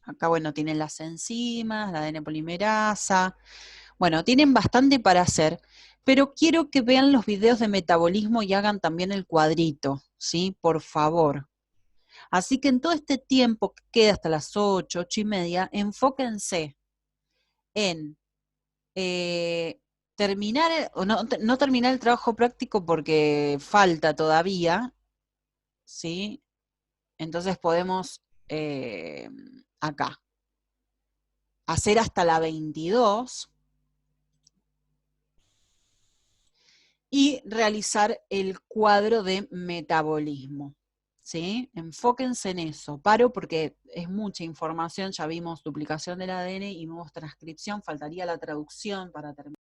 Acá, bueno, tienen las enzimas, la ADN polimerasa. Bueno, tienen bastante para hacer, pero quiero que vean los videos de metabolismo y hagan también el cuadrito, ¿sí? Por favor. Así que en todo este tiempo que queda hasta las 8, 8:30, enfóquense en terminar, o no terminar el trabajo práctico porque falta todavía, ¿sí? Entonces podemos acá hacer hasta la 22 y realizar el cuadro de metabolismo, ¿sí? Enfóquense en eso. Paro porque es mucha información, ya vimos duplicación del ADN y vimos transcripción, faltaría la traducción para terminar.